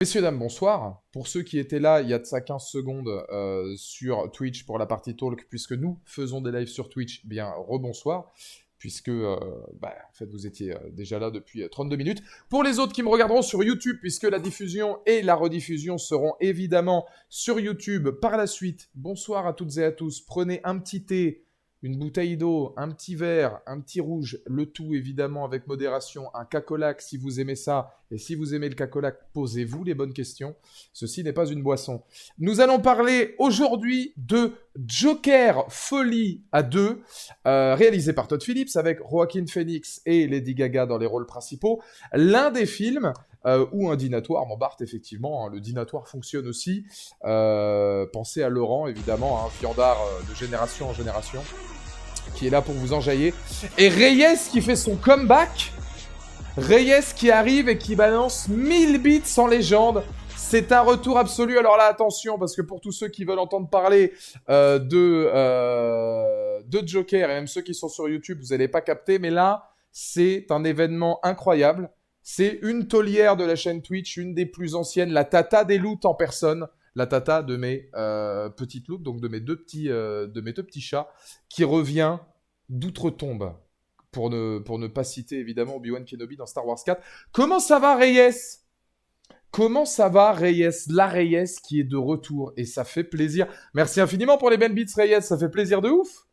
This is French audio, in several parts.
Messieurs, dames, bonsoir. Pour ceux qui étaient là il y a de ça 15 secondes sur Twitch pour la partie talk, puisque nous faisons des lives sur Twitch, eh bien rebonsoir, puisque en fait vous étiez déjà là depuis 32 minutes. Pour les autres qui me regarderont sur YouTube, puisque la diffusion et la rediffusion seront évidemment sur YouTube par la suite, bonsoir à toutes et à tous. Prenez un petit thé, une bouteille d'eau, un petit verre, un petit rouge, le tout évidemment avec modération, un cacolac si vous aimez ça, et si vous aimez le cacolac, posez-vous les bonnes questions. Ceci n'est pas une boisson. Nous allons parler aujourd'hui de Joker Folie à deux, réalisé par Todd Phillips avec Joaquin Phoenix et Lady Gaga dans les rôles principaux. L'un des films où un dînatoire m'embarque effectivement, hein, le dînatoire fonctionne aussi. Pensez à Laurent, évidemment, un fiandard de génération en génération, qui est là pour vous enjailler. Et Reyes qui fait son comeback. Reyes qui arrive et qui balance 1000 bits en légende. C'est un retour absolu. Alors là, attention, parce que pour tous ceux qui veulent entendre parler de Joker, et même ceux qui sont sur YouTube, vous n'allez pas capter, mais là, c'est un événement incroyable. C'est une taulière de la chaîne Twitch, une des plus anciennes, la tata des loots en personne, la tata de mes petites loots, donc de mes deux petits chats, qui revient d'outre-tombe, pour ne pas citer évidemment Obi-Wan Kenobi dans Star Wars 4. Comment ça va, Reyes? Comment ça va, Reyes? La Reyes qui est de retour, et ça fait plaisir. Merci infiniment pour les Ben Beats, Reyes, ça fait plaisir de ouf.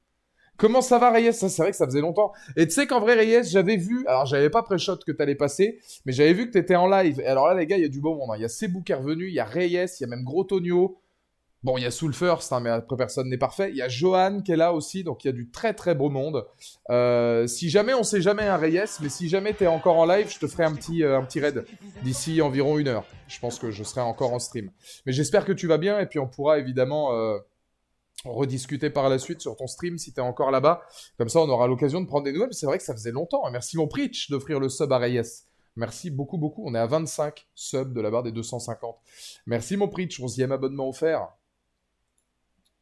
Comment ça va, Reyes? Ça, c'est vrai que ça faisait longtemps. Et tu sais qu'en vrai, Reyes, j'avais vu, alors j'avais pas pré-shot que t'allais passer, mais j'avais vu que t'étais en live. Et alors là, les gars, il y a du beau monde, hein. Il y a Sebou qui est revenu, il y a Reyes, il y a même Gros Tonio. Bon, il y a Soul First, hein, mais après personne n'est parfait. Il y a Johan qui est là aussi, donc il y a du très très beau monde. Si jamais, on sait jamais un Reyes, mais si jamais t'es encore en live, je te ferai un petit raid d'ici environ 1 heure. Je pense que je serai encore en stream. Mais j'espère que tu vas bien, et puis on pourra évidemment rediscuter par la suite sur ton stream si t'es encore là-bas. Comme ça, on aura l'occasion de prendre des nouvelles. C'est vrai que ça faisait longtemps. Merci mon Preach d'offrir le sub à Reyes. Merci beaucoup, beaucoup. On est à 25 subs de la barre des 250. Merci mon Preach, 11e abonnement offert.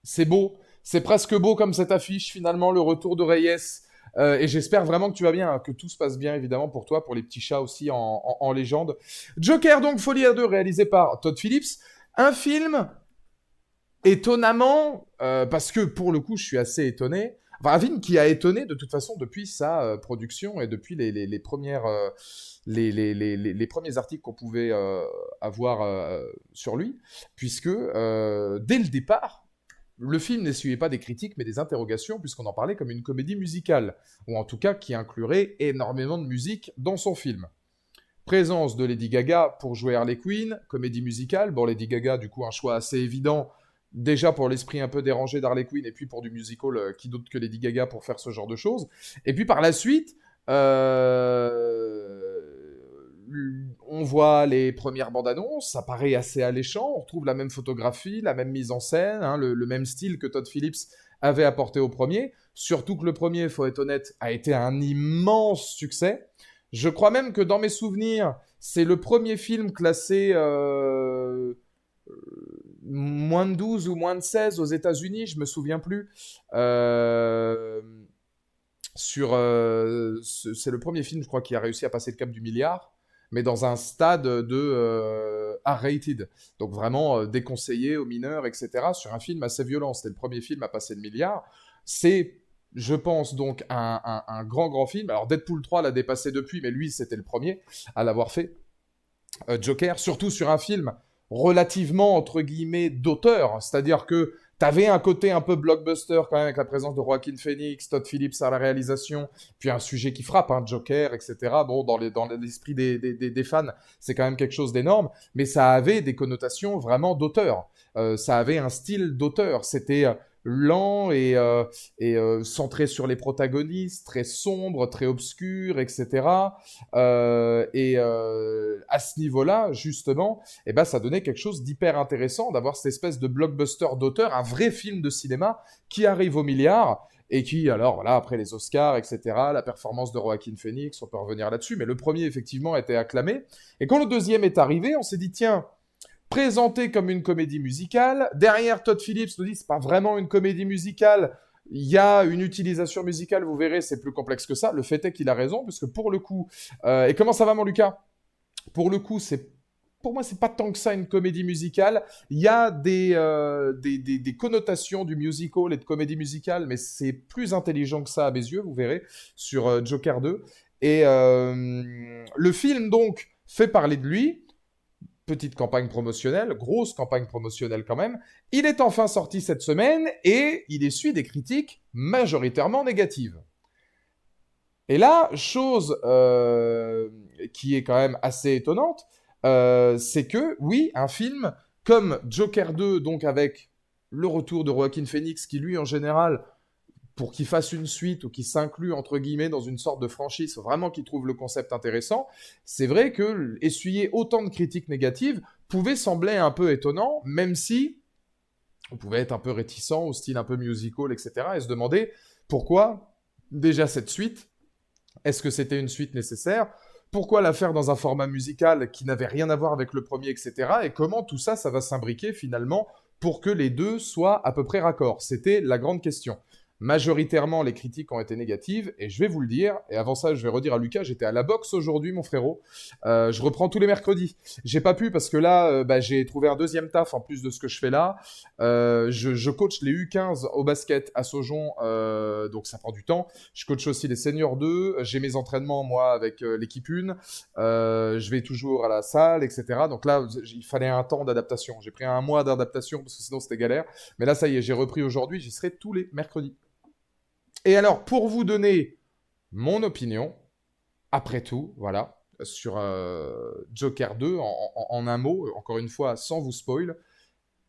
C'est beau, c'est presque beau comme cette affiche, finalement, le retour de Reyes. Et j'espère vraiment que tu vas bien, hein, que tout se passe bien, évidemment, pour toi, pour les petits chats aussi en légende. Joker, donc, Folie à deux, réalisé par Todd Phillips. Un film étonnamment, parce que, pour le coup, je suis assez étonné. Enfin, un film qui a étonné, de toute façon, depuis sa production et depuis les premières... les premiers articles qu'on pouvait avoir sur lui, puisque dès le départ, le film n'essuyait pas des critiques, mais des interrogations, puisqu'on en parlait comme une comédie musicale, ou en tout cas qui inclurait énormément de musique dans son film. Présence de Lady Gaga pour jouer Harley Quinn, comédie musicale. Bon, Lady Gaga, du coup, un choix assez évident, déjà pour l'esprit un peu dérangé d'Harley Quinn, et puis pour du musical, qui d'autre que Lady Gaga pour faire ce genre de choses. Et puis par la suite, on voit les premières bandes annonces, ça paraît assez alléchant, on retrouve la même photographie, la même mise en scène, hein, le même style que Todd Phillips avait apporté au premier, surtout que le premier, faut être honnête, a été un immense succès. Je crois même que dans mes souvenirs, c'est le premier film classé moins de 12 ou moins de 16 aux États-Unis, je me souviens plus. C'est le premier film, je crois, qui a réussi à passer le cap du milliard, mais dans un stade de R-rated, donc vraiment déconseillé aux mineurs, etc., sur un film assez violent. C'était le premier film à passer le milliard. C'est, je pense, donc un grand, grand film. Alors Deadpool 3 l'a dépassé depuis, mais lui, c'était le premier à l'avoir fait. Joker, surtout sur un film relativement, entre guillemets, d'auteur, c'est-à-dire que t'avais un côté un peu blockbuster quand même avec la présence de Joaquin Phoenix, Todd Phillips à la réalisation, puis un sujet qui frappe, hein, Joker, etc. Bon, dans l'esprit des fans, c'est quand même quelque chose d'énorme, mais ça avait des connotations vraiment d'auteur. Ça avait un style d'auteur. C'était lent et centré sur les protagonistes, très sombre, très obscur, etc. À ce niveau-là, justement, eh ben, ça donnait quelque chose d'hyper intéressant d'avoir cette espèce de blockbuster d'auteur, un vrai film de cinéma qui arrive au milliard et qui, alors voilà, après les Oscars, etc., la performance de Joaquin Phoenix, on peut revenir là-dessus, mais le premier, effectivement, était acclamé. Et quand le deuxième est arrivé, on s'est dit, tiens, présenté comme une comédie musicale, derrière Todd Phillips nous dit, c'est pas vraiment une comédie musicale, il y a une utilisation musicale, vous verrez, c'est plus complexe que ça. Le fait est qu'il a raison, parce que pour le coup... et comment ça va, mon Lucas? Pour le coup, c'est pour moi, c'est pas tant que ça une comédie musicale. Il y a des connotations du musical et de comédie musicale, mais c'est plus intelligent que ça à mes yeux, vous verrez, sur Joker 2. Et le film, donc, fait parler de lui. Petite campagne promotionnelle, grosse campagne promotionnelle quand même. Il est enfin sorti cette semaine et il essuie des critiques majoritairement négatives. Et là, chose qui est quand même assez étonnante, c'est que, oui, un film comme Joker 2, donc avec le retour de Joaquin Phoenix, qui lui, en général, pour qu'il fasse une suite ou qu'il s'inclue, entre guillemets, dans une sorte de franchise, vraiment qu'il trouve le concept intéressant, c'est vrai que essuyer autant de critiques négatives pouvait sembler un peu étonnant, même si on pouvait être un peu réticent au style un peu musical, etc., et se demander pourquoi déjà cette suite. Est-ce que c'était une suite nécessaire? Pourquoi la faire dans un format musical qui n'avait rien à voir avec le premier, etc. Et comment tout ça, ça va s'imbriquer finalement pour que les deux soient à peu près raccords? C'était la grande question. Majoritairement, les critiques ont été négatives, et je vais vous le dire, et avant ça, je vais redire à Lucas, j'étais à la boxe aujourd'hui, mon frérot. Je reprends tous les mercredis. J'ai pas pu parce que là, j'ai trouvé un deuxième taf en plus de ce que je fais là. Je coach les U15 au basket à Saujon, donc ça prend du temps. Je coach aussi les seniors 2. J'ai mes entraînements, moi, avec l'équipe 1. Je vais toujours à la salle, etc. Donc là, il fallait un temps d'adaptation. J'ai pris un mois d'adaptation parce que sinon c'était galère. Mais là, ça y est, j'ai repris aujourd'hui. J'y serai tous les mercredis. Et alors, pour vous donner mon opinion, après tout, voilà, sur Joker 2, en un mot, encore une fois, sans vous spoil,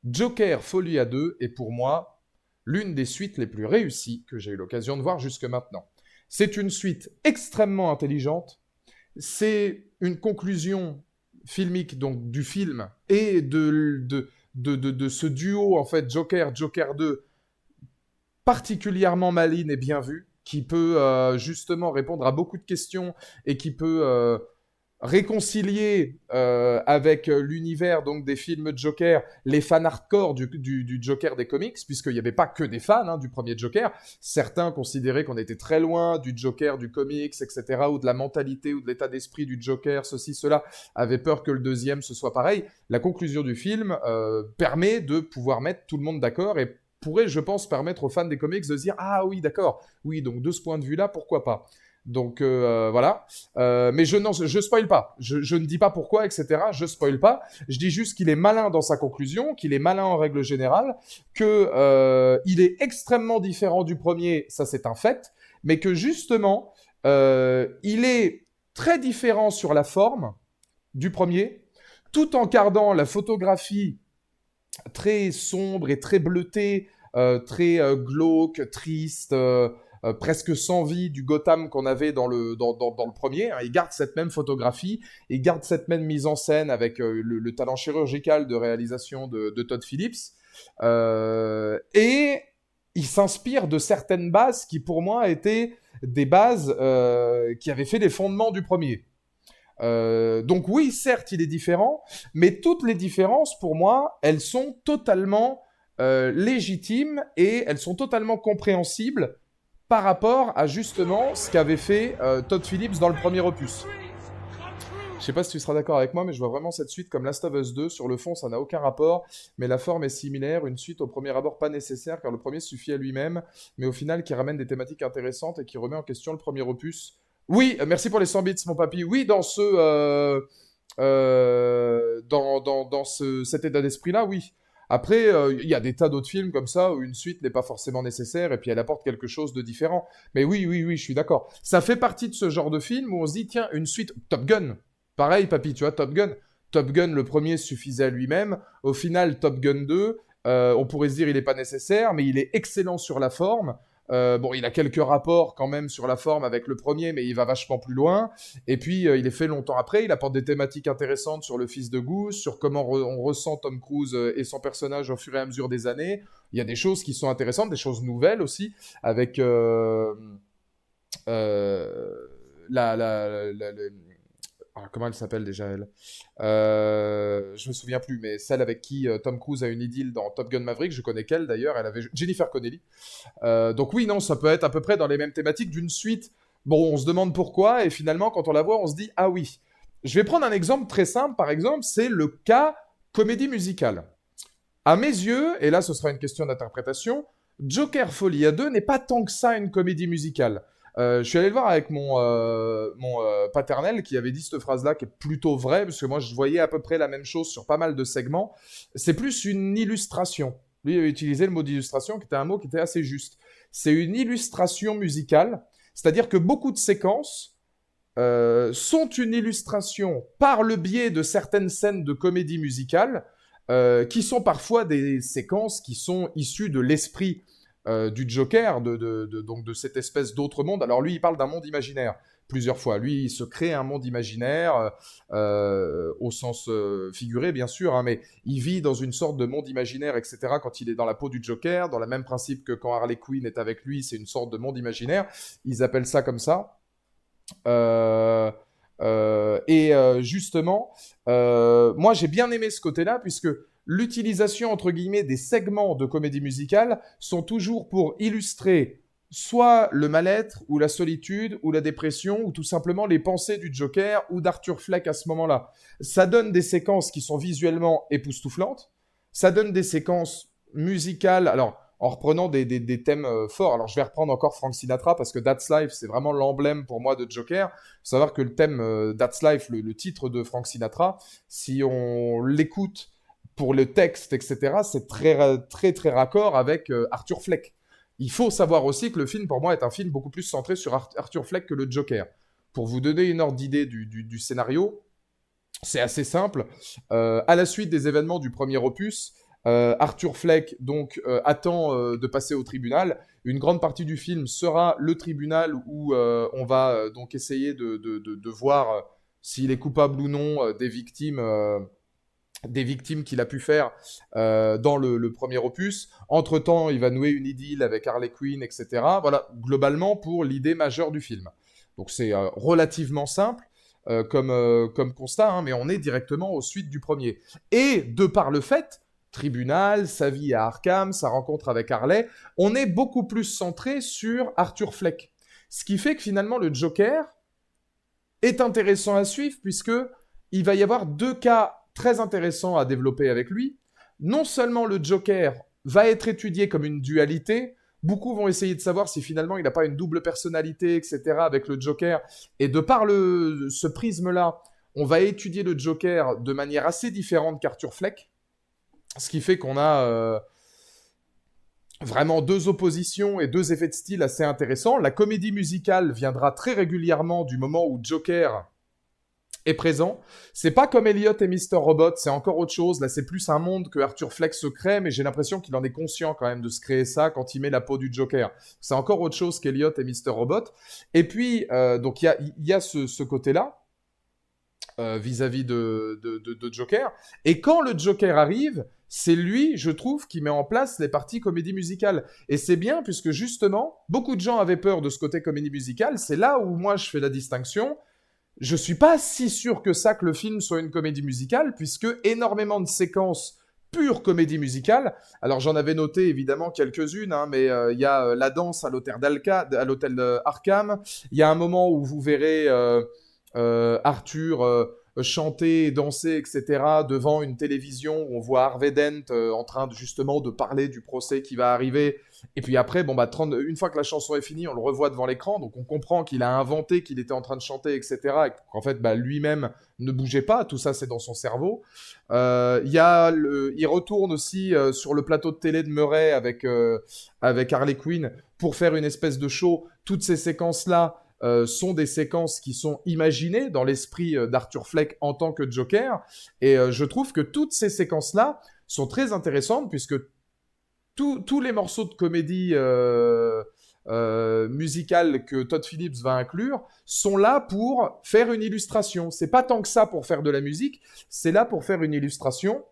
Joker Folie à 2 est pour moi l'une des suites les plus réussies que j'ai eu l'occasion de voir jusque maintenant. C'est une suite extrêmement intelligente, c'est une conclusion filmique donc du film et de ce duo en fait Joker 2 particulièrement maligne et bien vue, qui peut justement répondre à beaucoup de questions et qui peut réconcilier avec l'univers donc des films Joker, les fans hardcore du Joker des comics, puisqu'il n'y avait pas que des fans du premier Joker. Certains considéraient qu'on était très loin du Joker du comics, etc., ou de la mentalité ou de l'état d'esprit du Joker, ceci, cela, avaient peur que le deuxième ce soit pareil. La conclusion du film permet de pouvoir mettre tout le monde d'accord et pourrait, je pense, permettre aux fans des comics de se dire « Ah oui, d'accord, oui, donc de ce point de vue-là, pourquoi pas ?» Donc voilà. Mais je spoil pas. Je ne dis pas pourquoi, etc. Je spoil pas. Je dis juste qu'il est malin dans sa conclusion, qu'il est malin en règle générale, que il est extrêmement différent du premier, ça c'est un fait, mais que justement, il est très différent sur la forme du premier, tout en gardant la photographie très sombre et très bleutée, très glauque, triste, presque sans vie du Gotham qu'on avait dans le premier. Il garde cette même photographie, il garde cette même mise en scène avec le talent chirurgical de réalisation de Todd Phillips. Et il s'inspire de certaines bases qui, pour moi, étaient des bases qui avaient fait les fondements du premier. Donc oui, certes, il est différent, mais toutes les différences, pour moi, elles sont totalement légitimes et elles sont totalement compréhensibles par rapport à justement ce qu'avait fait Todd Phillips dans le premier opus. Je sais pas si tu seras d'accord avec moi, mais je vois vraiment cette suite comme Last of Us 2. Sur le fond, ça n'a aucun rapport, mais la forme est similaire. Une suite au premier abord pas nécessaire, car le premier suffit à lui-même, mais au final qui ramène des thématiques intéressantes et qui remet en question le premier opus. Oui, merci pour les 100 bits, mon papy. Oui, dans cet état d'esprit-là, oui. Après, il y a des tas d'autres films comme ça où une suite n'est pas forcément nécessaire et puis elle apporte quelque chose de différent. Mais oui, oui, oui, je suis d'accord. Ça fait partie de ce genre de film où on se dit, tiens, une suite... Top Gun. Pareil, papy, tu vois, Top Gun. Top Gun, le premier suffisait à lui-même. Au final, Top Gun 2, on pourrait se dire il n'est pas nécessaire, mais il est excellent sur la forme. Bon, il a quelques rapports quand même sur la forme avec le premier, mais il va vachement plus loin. Et puis, il est fait longtemps après. Il apporte des thématiques intéressantes sur le fils de Goose, sur comment on ressent Tom Cruise et son personnage au fur et à mesure des années. Il y a des choses qui sont intéressantes, des choses nouvelles aussi, avec comment elle s'appelle déjà, elle je me souviens plus, mais celle avec qui Tom Cruise a une idylle dans Top Gun Maverick, je connais qu'elle d'ailleurs, elle avait Jennifer Connelly. Donc oui, non, ça peut être à peu près dans les mêmes thématiques d'une suite. Bon, on se demande pourquoi, et finalement, quand on la voit, on se dit « Ah oui ». Je vais prendre un exemple très simple, par exemple, c'est le cas comédie musicale. À mes yeux, et là ce sera une question d'interprétation, Joker Folie à 2 n'est pas tant que ça une comédie musicale. Je suis allé le voir avec mon paternel qui avait dit cette phrase-là, qui est plutôt vraie, parce que moi je voyais à peu près la même chose sur pas mal de segments. C'est plus une illustration. Lui il avait utilisé le mot d'illustration, qui était un mot qui était assez juste. C'est une illustration musicale, c'est-à-dire que beaucoup de séquences sont une illustration par le biais de certaines scènes de comédie musicale qui sont parfois des séquences qui sont issues de l'esprit du Joker, donc de cette espèce d'autre monde. Alors lui, il parle d'un monde imaginaire plusieurs fois. Lui, il se crée un monde imaginaire au sens figuré, bien sûr, hein, mais il vit dans une sorte de monde imaginaire, etc. Quand il est dans la peau du Joker, dans le même principe que quand Harley Quinn est avec lui, c'est une sorte de monde imaginaire. Ils appellent ça comme ça. Justement, moi j'ai bien aimé ce côté-là puisque l'utilisation entre guillemets des segments de comédie musicale sont toujours pour illustrer soit le mal-être ou la solitude ou la dépression ou tout simplement les pensées du Joker ou d'Arthur Fleck à ce moment-là. Ça donne des séquences qui sont visuellement époustouflantes, ça donne des séquences musicales. Alors en reprenant des thèmes forts. Alors, je vais reprendre encore Frank Sinatra parce que That's Life, c'est vraiment l'emblème pour moi de Joker. Il faut savoir que le thème That's Life, le titre de Frank Sinatra, si on l'écoute pour le texte, etc., c'est très raccord avec Arthur Fleck. Il faut savoir aussi que le film, pour moi, est un film beaucoup plus centré sur Arthur Fleck que le Joker. Pour vous donner une ordre d'idée du scénario, c'est assez simple. À la suite des événements du premier opus, Arthur Fleck donc attend de passer au tribunal. Une grande partie du film sera le tribunal où on va donc essayer de voir s'il est coupable ou non des victimes qu'il a pu faire dans le premier opus. Entre-temps, il va nouer une idylle avec Harley Quinn, etc. Voilà, globalement, pour l'idée majeure du film. Donc c'est relativement simple comme constat, hein, mais on est directement aux suites du premier. Et de par le fait, tribunal, sa vie à Arkham, sa rencontre avec Harley, on est beaucoup plus centré sur Arthur Fleck. Ce qui fait que finalement, le Joker est intéressant à suivre, puisque il va y avoir deux cas très intéressant à développer avec lui. Non seulement le Joker va être étudié comme une dualité, beaucoup vont essayer de savoir si finalement il n'a pas une double personnalité, etc. avec le Joker. Et de par ce prisme-là, on va étudier le Joker de manière assez différente qu'Arthur Fleck. Ce qui fait qu'on a vraiment deux oppositions et deux effets de style assez intéressants. La comédie musicale viendra très régulièrement du moment où Joker est présent. C'est pas comme Elliot et Mr. Robot, c'est encore autre chose. Là, c'est plus un monde que Arthur Fleck se crée, mais j'ai l'impression qu'il en est conscient quand même de se créer ça quand il met la peau du Joker. C'est encore autre chose qu'Elliot et Mr. Robot. Et puis, donc il y a ce côté-là vis-à-vis de Joker. Et quand le Joker arrive, c'est lui, je trouve, qui met en place les parties comédie musicale. Et c'est bien, puisque justement, beaucoup de gens avaient peur de ce côté comédie musicale. C'est là où moi, je fais la distinction. Je suis pas si sûr que ça que le film soit une comédie musicale, puisque énormément de séquences pure comédie musicale. Alors j'en avais noté évidemment quelques-unes, hein, mais il y a la danse à l'hôtel Arkham. Il y a un moment où vous verrez Arthur chanter, danser, etc. devant une télévision où on voit Harvey Dent en train justement de parler du procès qui va arriver. Et puis après, une fois que la chanson est finie, on le revoit devant l'écran, donc on comprend qu'il a inventé qu'il était en train de chanter, etc. Et qu'en fait, lui-même ne bougeait pas, tout ça c'est dans son cerveau. Il retourne aussi sur le plateau de télé de Murray avec Harley Quinn pour faire une espèce de show. Toutes ces séquences-là sont des séquences qui sont imaginées dans l'esprit d'Arthur Fleck en tant que Joker. Et je trouve que toutes ces séquences-là sont très intéressantes puisque tous les morceaux de comédie musicale que Todd Phillips va inclure sont là pour faire une illustration. C'est pas tant que ça pour faire de la musique, c'est là pour faire une illustration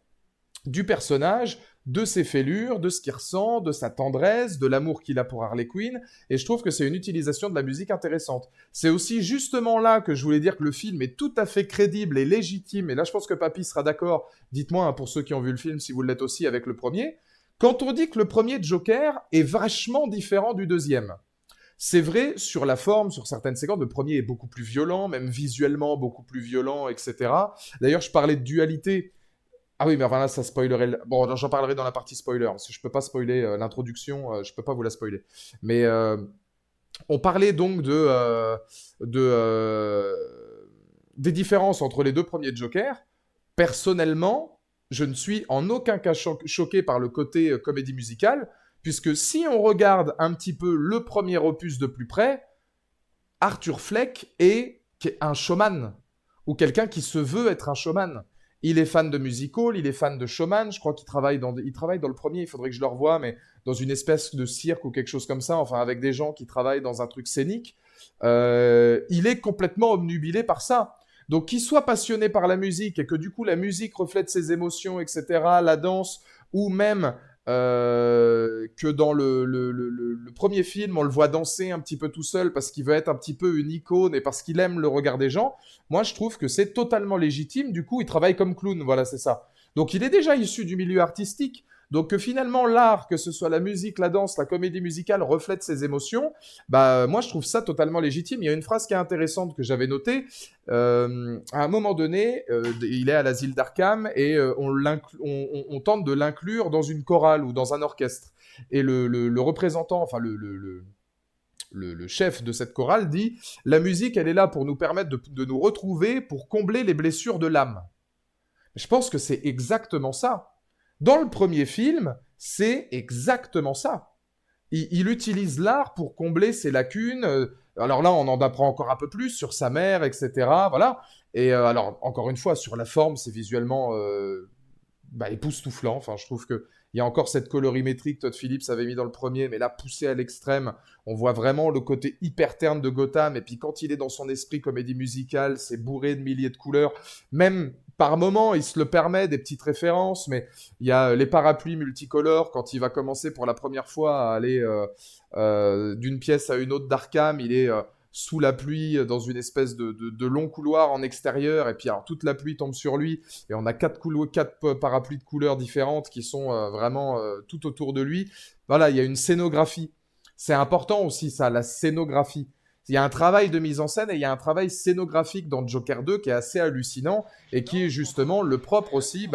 du personnage, de ses fêlures, de ce qu'il ressent, de sa tendresse, de l'amour qu'il a pour Harley Quinn, et je trouve que c'est une utilisation de la musique intéressante. C'est aussi justement là que je voulais dire que le film est tout à fait crédible et légitime, et là je pense que Papy sera d'accord, dites-moi hein, pour ceux qui ont vu le film si vous l'êtes aussi avec le premier, quand on dit que le premier Joker est vachement différent du deuxième. C'est vrai sur la forme, sur certaines séquences, le premier est beaucoup plus violent, même visuellement beaucoup plus violent, etc. D'ailleurs, je parlais de dualité. Ah oui, mais enfin là, ça spoilerait. Bon, j'en parlerai dans la partie spoiler, parce que je peux pas spoiler l'introduction, je peux pas vous la spoiler. Mais on parlait donc de, des différences entre les deux premiers Jokers. Personnellement, je ne suis en aucun cas choqué par le côté comédie musicale, puisque si on regarde un petit peu le premier opus de plus près, Arthur Fleck est un showman, ou quelqu'un qui se veut être un showman. Il est fan de musical, il est fan de showman, je crois qu'il il travaille dans le premier, il faudrait que je le revoie, mais dans une espèce de cirque ou quelque chose comme ça, enfin avec des gens qui travaillent dans un truc scénique. Il est complètement obnubilé par ça. Donc qu'il soit passionné par la musique et que du coup la musique reflète ses émotions, etc., la danse, ou même que dans le premier film, on le voit danser un petit peu tout seul parce qu'il veut être un petit peu une icône et parce qu'il aime le regard des gens, moi je trouve que c'est totalement légitime. Du coup, il travaille comme clown, voilà, c'est ça. Donc il est déjà issu du milieu artistique. Donc que finalement l'art, que ce soit la musique, la danse, la comédie musicale, reflète ses émotions, bah moi je trouve ça totalement légitime. Il y a une phrase qui est intéressante que j'avais notée. À un moment donné, il est à l'asile d'Arkham et on tente de l'inclure dans une chorale ou dans un orchestre. Et le représentant, enfin le chef de cette chorale dit: la musique, elle est là pour nous permettre de nous retrouver, pour combler les blessures de l'âme. Je pense que c'est exactement ça. Dans le premier film, c'est exactement ça. Il utilise l'art pour combler ses lacunes. Alors là, on en apprend encore un peu plus sur sa mère, etc. Voilà. Et alors, encore une fois, sur la forme, c'est visuellement époustouflant. Enfin, je trouve que il y a encore cette colorimétrie que Todd Phillips avait mis dans le premier, mais là, poussé à l'extrême, on voit vraiment le côté hyper terne de Gotham. Et puis, quand il est dans son esprit comédie musicale, c'est bourré de milliers de couleurs. Même par moments, il se le permet, des petites références, mais il y a les parapluies multicolores quand il va commencer pour la première fois à aller d'une pièce à une autre d'Arkham. Il est sous la pluie dans une espèce de long couloir en extérieur, et puis alors toute la pluie tombe sur lui, et on a quatre parapluies de couleurs différentes qui sont vraiment tout autour de lui. Voilà, il y a une scénographie. C'est important aussi ça, la scénographie. Il y a un travail de mise en scène et il y a un travail scénographique dans Joker 2 qui est assez hallucinant et qui est justement le propre aussi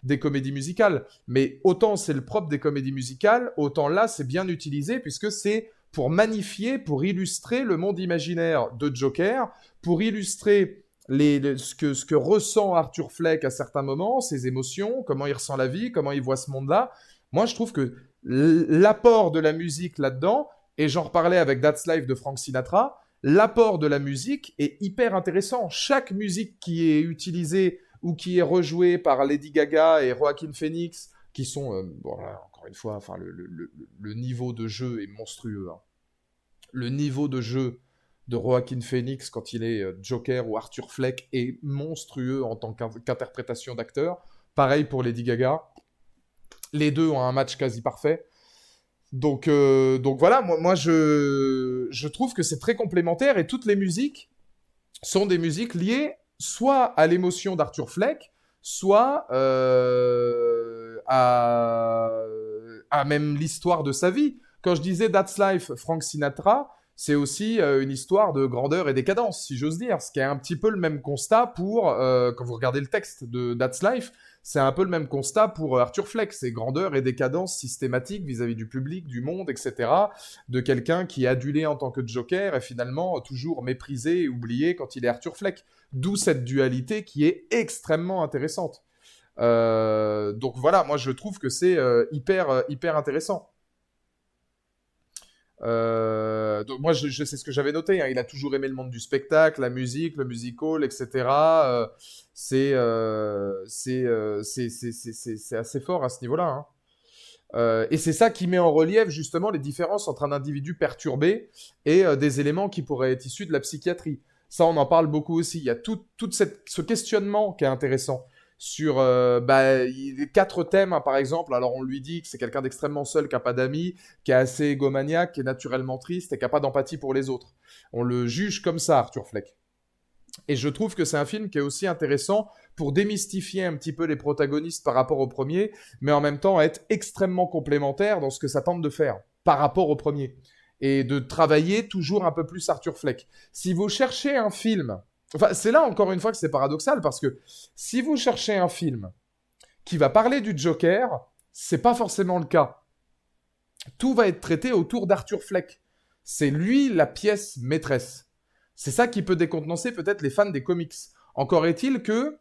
des comédies musicales. Mais autant c'est le propre des comédies musicales, autant là c'est bien utilisé puisque c'est pour magnifier, pour illustrer le monde imaginaire de Joker, pour illustrer ce que ressent Arthur Fleck à certains moments, ses émotions, comment il ressent la vie, comment il voit ce monde-là. Moi, je trouve que l'apport de la musique là-dedans, et j'en reparlais avec That's Life de Frank Sinatra, l'apport de la musique est hyper intéressant. Chaque musique qui est utilisée ou qui est rejouée par Lady Gaga et Joaquin Phoenix, qui sont, encore une fois, enfin, le niveau de jeu est monstrueux. Hein. Le niveau de jeu de Joaquin Phoenix quand il est Joker ou Arthur Fleck est monstrueux en tant qu'interprétation d'acteur. Pareil pour Lady Gaga. Les deux ont un match quasi parfait. Donc voilà, moi je trouve que c'est très complémentaire et toutes les musiques sont des musiques liées soit à l'émotion d'Arthur Fleck, soit à même l'histoire de sa vie. Quand je disais That's Life, Frank Sinatra, c'est aussi une histoire de grandeur et décadence, si j'ose dire. Ce qui est un petit peu le même constat pour, quand vous regardez le texte de That's Life, c'est un peu le même constat pour Arthur Fleck. C'est grandeur et décadence systématique vis-à-vis du public, du monde, etc. De quelqu'un qui est adulé en tant que Joker et finalement toujours méprisé et oublié quand il est Arthur Fleck. D'où cette dualité qui est extrêmement intéressante. Donc voilà, moi je trouve que c'est hyper intéressant. Donc moi, je sais ce que j'avais noté. Hein. Il a toujours aimé le monde du spectacle, la musique, le musical, etc. C'est assez fort à ce niveau-là. Hein. Et c'est ça qui met en relief justement les différences entre un individu perturbé et des éléments qui pourraient être issus de la psychiatrie. Ça, on en parle beaucoup aussi. Il y a ce questionnement qui est intéressant sur les 4 thèmes, hein, par exemple. Alors, on lui dit que c'est quelqu'un d'extrêmement seul, qui n'a pas d'amis, qui est assez égomaniaque, qui est naturellement triste et qui n'a pas d'empathie pour les autres. On le juge comme ça, Arthur Fleck. Et je trouve que c'est un film qui est aussi intéressant pour démystifier un petit peu les protagonistes par rapport au premier, mais en même temps être extrêmement complémentaire dans ce que ça tente de faire par rapport au premier. et de travailler toujours un peu plus Arthur Fleck. Si vous cherchez un film, enfin c'est là encore une fois que c'est paradoxal parce que si vous cherchez un film qui va parler du Joker, c'est pas forcément le cas. Tout va être traité autour d'Arthur Fleck. C'est lui la pièce maîtresse. C'est ça qui peut décontenancer peut-être les fans des comics. Encore est-il que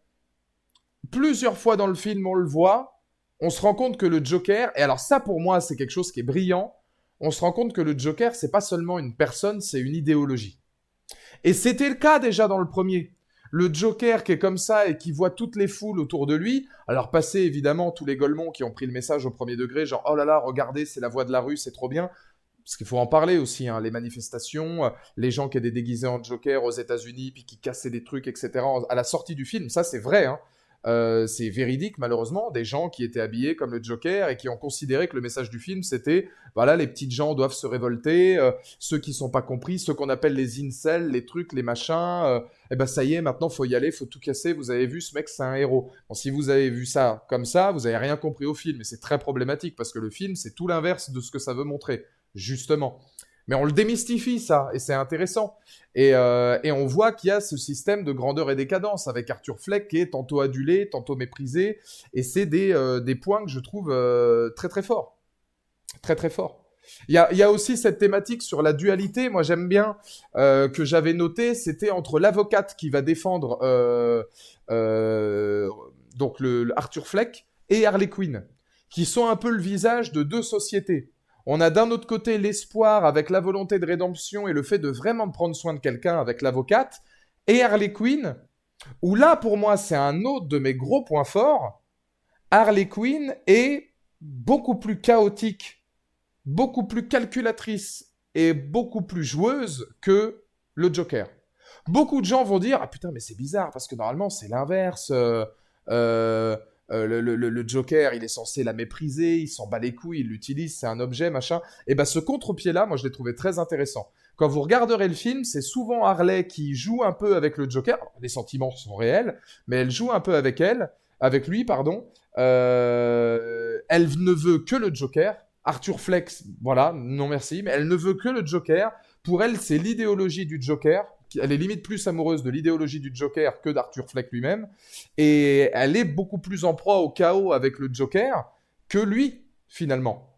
plusieurs fois dans le film, on le voit, on se rend compte que le Joker, et alors ça pour moi c'est quelque chose qui est brillant, on se rend compte que le Joker c'est pas seulement une personne, c'est une idéologie. Et c'était le cas déjà dans le premier. Le Joker qui est comme ça et qui voit toutes les foules autour de lui, alors passer évidemment tous les golemons qui ont pris le message au premier degré, genre oh là là, regardez, c'est la voix de la rue, c'est trop bien. Parce qu'il faut en parler aussi, hein, les manifestations, les gens qui étaient déguisés en Joker aux États-Unis, puis qui cassaient des trucs, etc. À la sortie du film, ça c'est vrai, hein. C'est véridique malheureusement, des gens qui étaient habillés comme le Joker et qui ont considéré que le message du film c'était voilà, les petites gens doivent se révolter, ceux qui sont pas compris, ceux qu'on appelle les incels, les trucs, les machins, et ben ça y est, maintenant faut y aller, faut tout casser, vous avez vu, ce mec c'est un héros. Bon, si vous avez vu ça comme ça, vous avez rien compris au film et c'est très problématique parce que le film c'est tout l'inverse de ce que ça veut montrer, justement. Mais on le démystifie, ça, et c'est intéressant. Et on voit qu'il y a ce système de grandeur et décadence avec Arthur Fleck qui est tantôt adulé, tantôt méprisé. Et c'est des points que je trouve très très forts. Très très forts. Il y a aussi cette thématique sur la dualité. Moi, j'aime bien que j'avais noté, c'était entre l'avocate qui va défendre donc le Arthur Fleck et Harley Quinn, qui sont un peu le visage de deux sociétés. On a d'un autre côté l'espoir avec la volonté de rédemption et le fait de vraiment prendre soin de quelqu'un avec l'avocate, et Harley Quinn, où là, pour moi, c'est un autre de mes gros points forts. Harley Quinn est beaucoup plus chaotique, beaucoup plus calculatrice et beaucoup plus joueuse que le Joker. Beaucoup de gens vont dire « Ah putain, mais c'est bizarre, parce que normalement, c'est l'inverse. Le Joker, il est censé la mépriser, il s'en bat les couilles, il l'utilise, c'est un objet, machin. » Et ben ce contre-pied-là, moi, je l'ai trouvé très intéressant. Quand vous regarderez le film, c'est souvent Harley qui joue un peu avec le Joker. Alors, les sentiments sont réels, mais elle joue un peu avec lui, pardon. Elle ne veut que le Joker. Arthur Fleck, voilà, non merci, mais elle ne veut que le Joker. Pour elle, c'est l'idéologie du Joker. Elle est limite plus amoureuse de l'idéologie du Joker que d'Arthur Fleck lui-même. Et elle est beaucoup plus en proie au chaos avec le Joker que lui, finalement.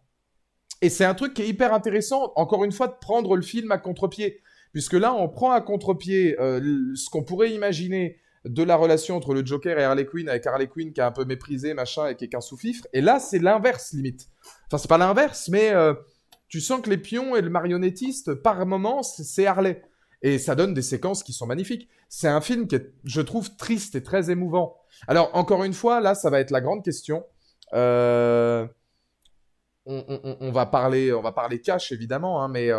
Et c'est un truc qui est hyper intéressant, encore une fois, de prendre le film à contre-pied. Puisque là, on prend à contre-pied ce qu'on pourrait imaginer de la relation entre le Joker et Harley Quinn, avec Harley Quinn qui est un peu méprisé, machin, et qui est qu'un sous-fifre. Et là, c'est l'inverse, limite. Enfin, c'est pas l'inverse, mais tu sens que les pions et le marionnettiste, par moments, c'est Harley. Et ça donne des séquences qui sont magnifiques. C'est un film qui est, je trouve, triste et très émouvant. Alors, encore une fois, là, ça va être la grande question. On va parler cash, évidemment, hein, mais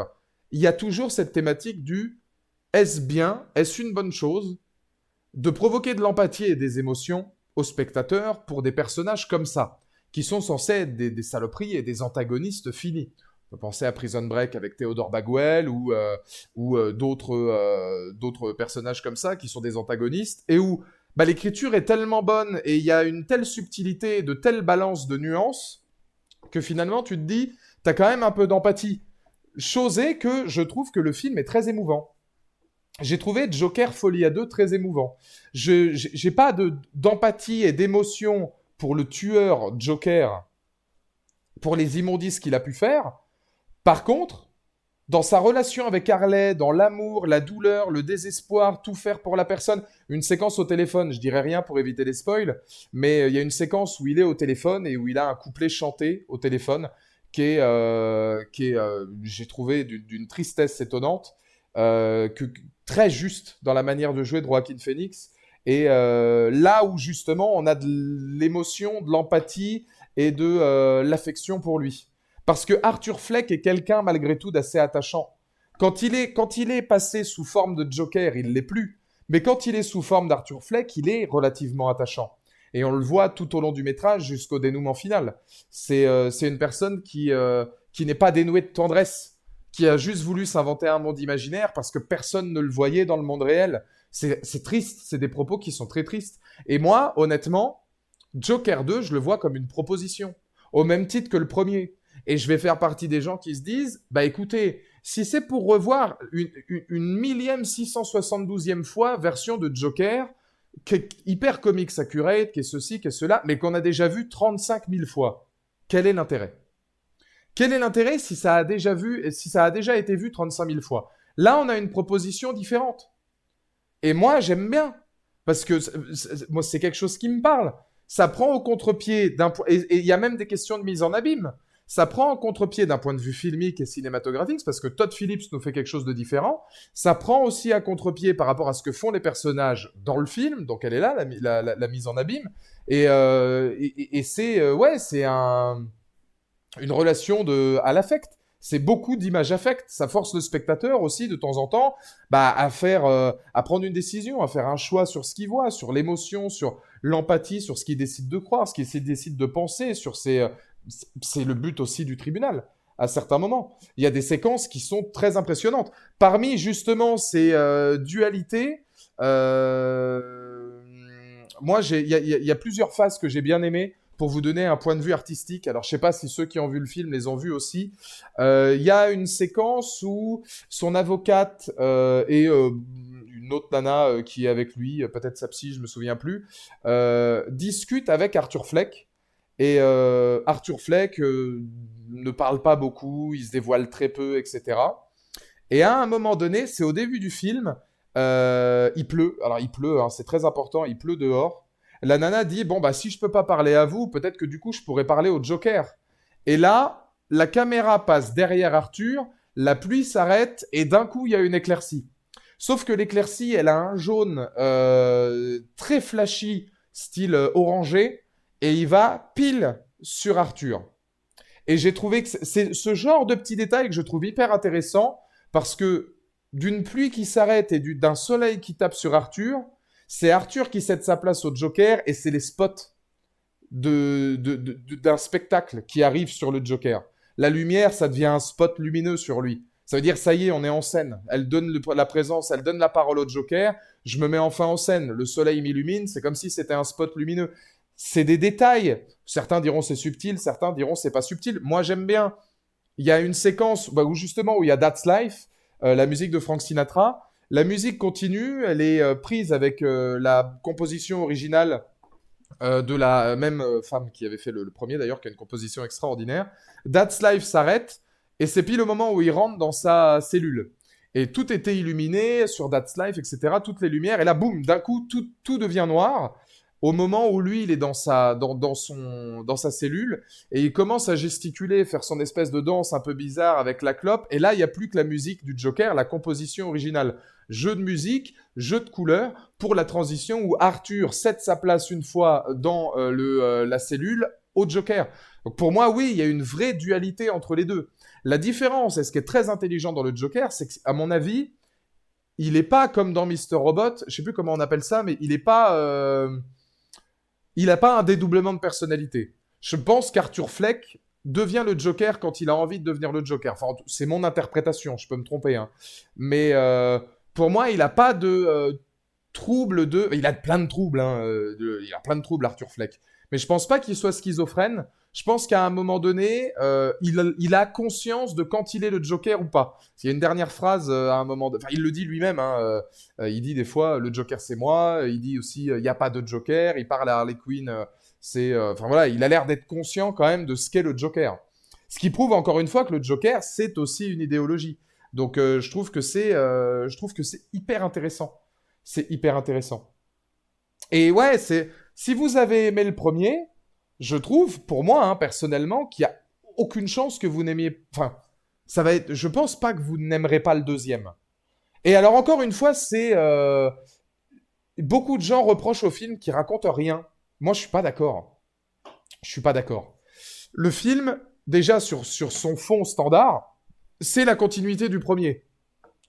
il y a toujours cette thématique du est-ce bien, est-ce une bonne chose de provoquer de l'empathie et des émotions aux spectateurs pour des personnages comme ça, qui sont censés être des saloperies et des antagonistes finis. On peut penser à Prison Break avec Theodore Bagwell ou d'autres personnages comme ça qui sont des antagonistes et où bah, l'écriture est tellement bonne et il y a une telle subtilité, de telle balance de nuances que finalement tu te dis, t'as quand même un peu d'empathie. Chose est que je trouve que le film est très émouvant. J'ai trouvé Joker Folie à deux très émouvant. J'ai pas d'empathie et d'émotion pour le tueur Joker, pour les immondices qu'il a pu faire. Par contre, dans sa relation avec Harley, dans l'amour, la douleur, le désespoir, tout faire pour la personne, une séquence au téléphone, je dirais rien pour éviter les spoils, mais il y a une séquence où il est au téléphone et où il a un couplet chanté au téléphone qui est j'ai trouvé d'une tristesse étonnante, très juste dans la manière de jouer de Joaquin Phoenix. Et là où justement on a de l'émotion, de l'empathie et de l'affection pour lui. Parce que Arthur Fleck est quelqu'un malgré tout d'assez attachant. Quand il est passé sous forme de Joker, il l'est plus. Mais quand il est sous forme d'Arthur Fleck, il est relativement attachant. Et on le voit tout au long du métrage jusqu'au dénouement final. C'est une personne qui n'est pas dénuée de tendresse, qui a juste voulu s'inventer un monde imaginaire parce que personne ne le voyait dans le monde réel. C'est triste, c'est des propos qui sont très tristes. Et moi, honnêtement, Joker 2, je le vois comme une proposition, au même titre que le premier. Et je vais faire partie des gens qui se disent, bah écoutez, si c'est pour revoir une millième 672e fois version de Joker, qui est hyper comics accurate, qui est ceci, qui est cela, mais qu'on a déjà vu 35 000 fois, quel est l'intérêt? Quel est l'intérêt si ça a déjà été vu 35 000 fois? Là, on a une proposition différente. Et moi, j'aime bien. Parce que moi, c'est quelque chose qui me parle. Ça prend au contre-pied d'un point. Et il y a même des questions de mise en abîme. Ça prend au contre-pied d'un point de vue filmique et cinématographique, parce que Todd Phillips nous fait quelque chose de différent. Ça prend aussi à contre-pied par rapport à ce que font les personnages dans le film. Donc, elle est là, la mise en abîme. Et c'est une relation à l'affect. C'est beaucoup d'images affect. Ça force le spectateur aussi de temps en temps à prendre une décision, à faire un choix sur ce qu'il voit, sur l'émotion, sur l'empathie, sur ce qu'il décide de croire, ce qu'il décide de penser. C'est le but aussi du tribunal. À certains moments, il y a des séquences qui sont très impressionnantes. Parmi justement ces dualités, moi, il y a plusieurs phases que j'ai bien aimées. Pour vous donner un point de vue artistique, alors je sais pas si ceux qui ont vu le film les ont vus aussi, il y a une séquence où son avocate et une autre nana qui est avec lui, peut-être sa psy, je me souviens plus, discutent avec Arthur Fleck. Et Arthur Fleck ne parle pas beaucoup, il se dévoile très peu, etc. Et à un moment donné, c'est au début du film, il pleut. Alors il pleut, hein, c'est très important, il pleut dehors. La nana dit, bon, bah, si je peux pas parler à vous, peut-être que du coup, je pourrais parler au Joker. Et là, la caméra passe derrière Arthur, la pluie s'arrête, et d'un coup, il y a une éclaircie. Sauf que l'éclaircie, elle a un jaune très flashy, style orangé, et il va pile sur Arthur. Et j'ai trouvé que c'est ce genre de petits détails que je trouve hyper intéressant, parce que d'une pluie qui s'arrête et d'un soleil qui tape sur Arthur, c'est Arthur qui cède sa place au Joker et c'est les spots d'un spectacle qui arrive sur le Joker. La lumière, ça devient un spot lumineux sur lui. Ça veut dire, ça y est, on est en scène. Elle donne la présence, elle donne la parole au Joker. Je me mets enfin en scène. Le soleil m'illumine. C'est comme si c'était un spot lumineux. C'est des détails. Certains diront c'est subtil, certains diront c'est pas subtil. Moi, j'aime bien. Il y a une séquence où justement, où il y a That's Life, la musique de Frank Sinatra. La musique continue, elle est prise avec la composition originale de la même femme qui avait fait le premier d'ailleurs, qui a une composition extraordinaire. That's Life s'arrête, et c'est pile au moment où il rentre dans sa cellule. Et tout était illuminé sur That's Life, etc., toutes les lumières, et là, boum, d'un coup, tout devient noir, au moment où lui, il est dans sa cellule, et il commence à gesticuler, faire son espèce de danse un peu bizarre avec la clope, et là, il n'y a plus que la musique du Joker, la composition originale. Jeu de musique, jeu de couleurs, pour la transition où Arthur cède sa place une fois dans la cellule au Joker. Donc pour moi, oui, il y a une vraie dualité entre les deux. La différence, et ce qui est très intelligent dans le Joker, c'est qu'à mon avis, il n'est pas comme dans Mr. Robot, je ne sais plus comment on appelle ça, mais il n'a pas un dédoublement de personnalité. Je pense qu'Arthur Fleck devient le Joker quand il a envie de devenir le Joker. Enfin, c'est mon interprétation, je peux me tromper. Hein. Mais pour moi, il n'a pas de trouble de... Il a plein de troubles, hein, il a plein de troubles, Arthur Fleck. Mais je pense pas qu'il soit schizophrène. Je pense qu'à un moment donné, il a conscience de quand il est le Joker ou pas. Il y a une dernière phrase à un moment... Enfin, il le dit lui-même. Hein, il dit des fois, le Joker c'est moi. Il dit aussi, il n'y a pas de Joker. Il parle à Harley Quinn. Enfin voilà, il a l'air d'être conscient quand même de ce qu'est le Joker. Ce qui prouve encore une fois que le Joker, c'est aussi une idéologie. Donc je trouve que c'est hyper intéressant. C'est hyper intéressant. Et ouais, si vous avez aimé le premier, je trouve, pour moi, hein, personnellement, qu'il n'y a aucune chance que vous n'aimiez... Enfin, je pense pas que vous n'aimerez pas le deuxième. Et alors, encore une fois, beaucoup de gens reprochent au film qu'il raconte rien. Moi, je suis pas d'accord. Je suis pas d'accord. Le film, déjà, sur son fond standard, c'est la continuité du premier.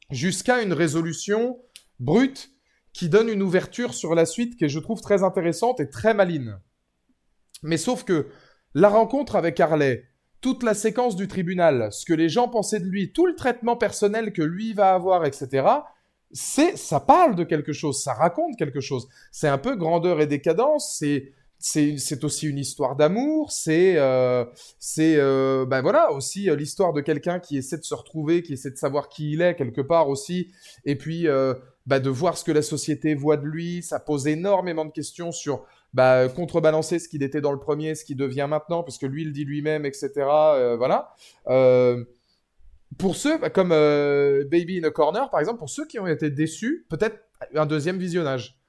Jusqu'à une résolution brute qui donne une ouverture sur la suite que je trouve très intéressante et très maligne. Mais sauf que la rencontre avec Harley, toute la séquence du tribunal, ce que les gens pensaient de lui, tout le traitement personnel que lui va avoir, etc., ça parle de quelque chose, ça raconte quelque chose. C'est un peu grandeur et décadence, c'est aussi une histoire d'amour, ben voilà, aussi l'histoire de quelqu'un qui essaie de se retrouver, qui essaie de savoir qui il est quelque part aussi, et puis bah, de voir ce que la société voit de lui. Ça pose énormément de questions sur bah, contrebalancer ce qu'il était dans le premier, ce qu'il devient maintenant, parce que lui il dit lui-même, etc. Voilà. Euh, pour ceux bah, comme Baby in a Corner, par exemple, pour ceux qui ont été déçus, peut-être un deuxième visionnage.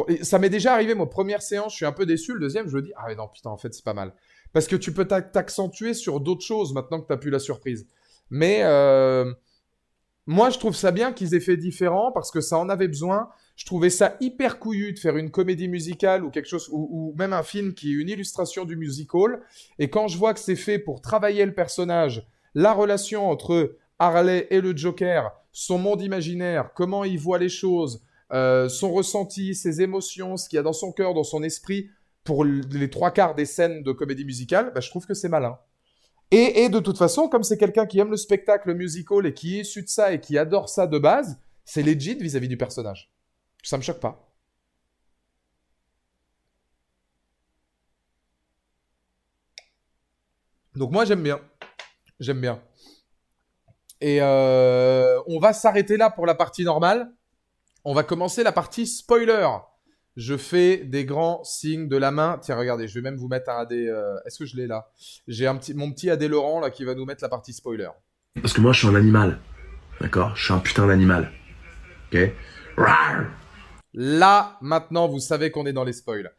Et ça m'est déjà arrivé, moi, première séance, je suis un peu déçu. Le deuxième, je me dis, ah ouais, non, putain, en fait, c'est pas mal. Parce que tu peux t'accentuer sur d'autres choses maintenant que tu as pu la surprise. Mais moi, je trouve ça bien qu'ils aient fait différent parce que ça en avait besoin. Je trouvais ça hyper couillu de faire une comédie musicale ou quelque chose, ou même un film qui est une illustration du musical. Et quand je vois que c'est fait pour travailler le personnage, la relation entre Harley et le Joker, son monde imaginaire, comment il voit les choses, son ressenti, ses émotions, ce qu'il y a dans son cœur, dans son esprit, pour les trois quarts des scènes de comédie musicale, bah, je trouve que c'est malin. Et de toute façon, comme c'est quelqu'un qui aime le spectacle, le musical et qui est issu de ça et qui adore ça de base, c'est legit vis-à-vis du personnage. Ça me choque pas. Donc moi j'aime bien. J'aime bien. Et on va s'arrêter là pour la partie normale. On va commencer la partie spoiler. Je fais des grands signes de la main. Tiens, regardez, je vais même vous mettre un AD. Est-ce que je l'ai là? J'ai mon petit AD Laurent là qui va nous mettre la partie spoiler. Parce que moi, je suis un animal. D'accord? Je suis un putain d'animal. Ok? Rawr. Là, maintenant, vous savez qu'on est dans les spoils.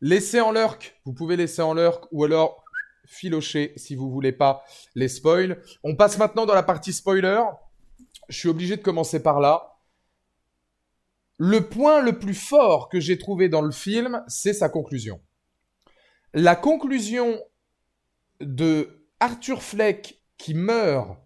Laissez en lurk. Vous pouvez laisser en lurk ou alors filocher si vous voulez pas les spoils. On passe maintenant dans la partie spoiler. Je suis obligé de commencer par là. Le point le plus fort que j'ai trouvé dans le film, c'est sa conclusion. La conclusion de Arthur Fleck qui meurt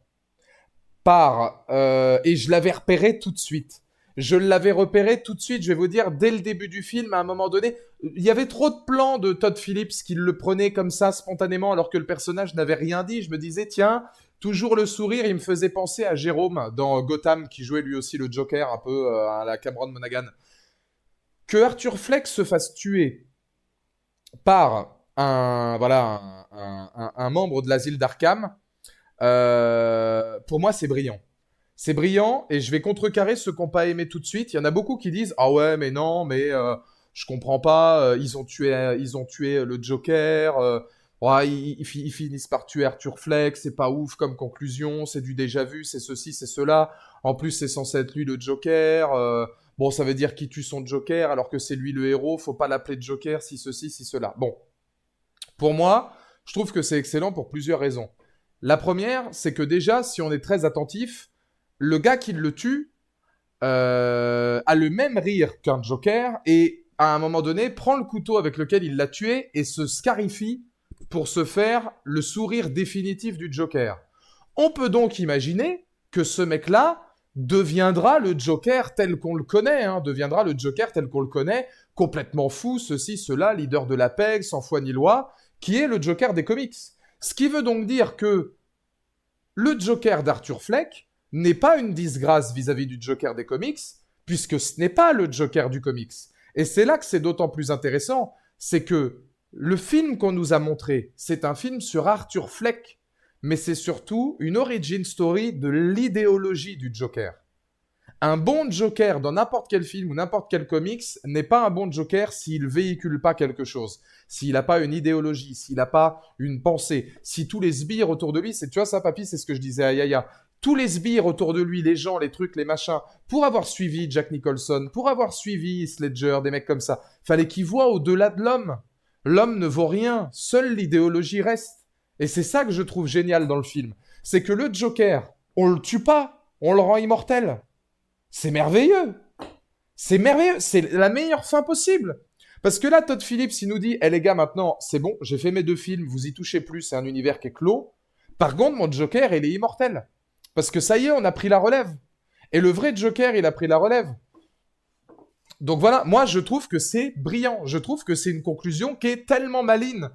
et je l'avais repéré tout de suite. Je l'avais repéré tout de suite, je vais vous dire, dès le début du film, à un moment donné, il y avait trop de plans de Todd Phillips qui le prenait comme ça spontanément alors que le personnage n'avait rien dit. Je me disais, tiens, toujours le sourire, il me faisait penser à Jérôme dans Gotham qui jouait lui aussi le Joker un peu à la Cameron Monaghan. Que Arthur Fleck se fasse tuer par un membre de l'asile d'Arkham, pour moi c'est brillant. C'est brillant et je vais contrecarrer ceux qui n'ont pas aimé tout de suite. Il y en a beaucoup qui disent ah ouais mais non mais je comprends pas. Ils ont tué le Joker. Ouais, ils finissent par tuer Arthur Fleck. C'est pas ouf comme conclusion. C'est du déjà vu. C'est ceci, c'est cela. En plus c'est censé être lui le Joker. Bon ça veut dire qu'il tue son Joker alors que c'est lui le héros. Faut pas l'appeler Joker si ceci si cela. Bon pour moi je trouve que c'est excellent pour plusieurs raisons. La première c'est que déjà si on est très attentif le gars qui le tue a le même rire qu'un Joker et à un moment donné prend le couteau avec lequel il l'a tué et se scarifie pour se faire le sourire définitif du Joker. On peut donc imaginer que ce mec-là deviendra le Joker tel qu'on le connaît, deviendra le Joker tel qu'on le connaît, complètement fou, ceci, cela, leader de la PEG, sans foi ni loi, qui est le Joker des comics. Ce qui veut donc dire que le Joker d'Arthur Fleck n'est pas une disgrâce vis-à-vis du Joker des comics, puisque ce n'est pas le Joker du comics. Et c'est là que c'est d'autant plus intéressant, c'est que le film qu'on nous a montré, c'est un film sur Arthur Fleck, mais c'est surtout une origin story de l'idéologie du Joker. Un bon Joker dans n'importe quel film ou n'importe quel comics n'est pas un bon Joker s'il véhicule pas quelque chose, s'il n'a pas une idéologie, s'il n'a pas une pensée, si tous les sbires autour de lui, tu vois ça papy, c'est ce que je disais à Yaya, tous les sbires autour de lui, les gens, les trucs, les machins, pour avoir suivi Jack Nicholson, pour avoir suivi Heath Ledger, des mecs comme ça, fallait qu'ils voient au-delà de l'homme. L'homme ne vaut rien, seule l'idéologie reste. Et c'est ça que je trouve génial dans le film. C'est que le Joker, on le tue pas, on le rend immortel. C'est merveilleux. C'est merveilleux. C'est la meilleure fin possible. Parce que là, Todd Phillips, il nous dit, les gars, maintenant, c'est bon, j'ai fait mes 2 films, vous y touchez plus, c'est un univers qui est clos. Par contre, mon Joker, il est immortel. Parce que ça y est, on a pris la relève. Et le vrai Joker, il a pris la relève. Donc voilà, moi, je trouve que c'est brillant. Je trouve que c'est une conclusion qui est tellement maligne.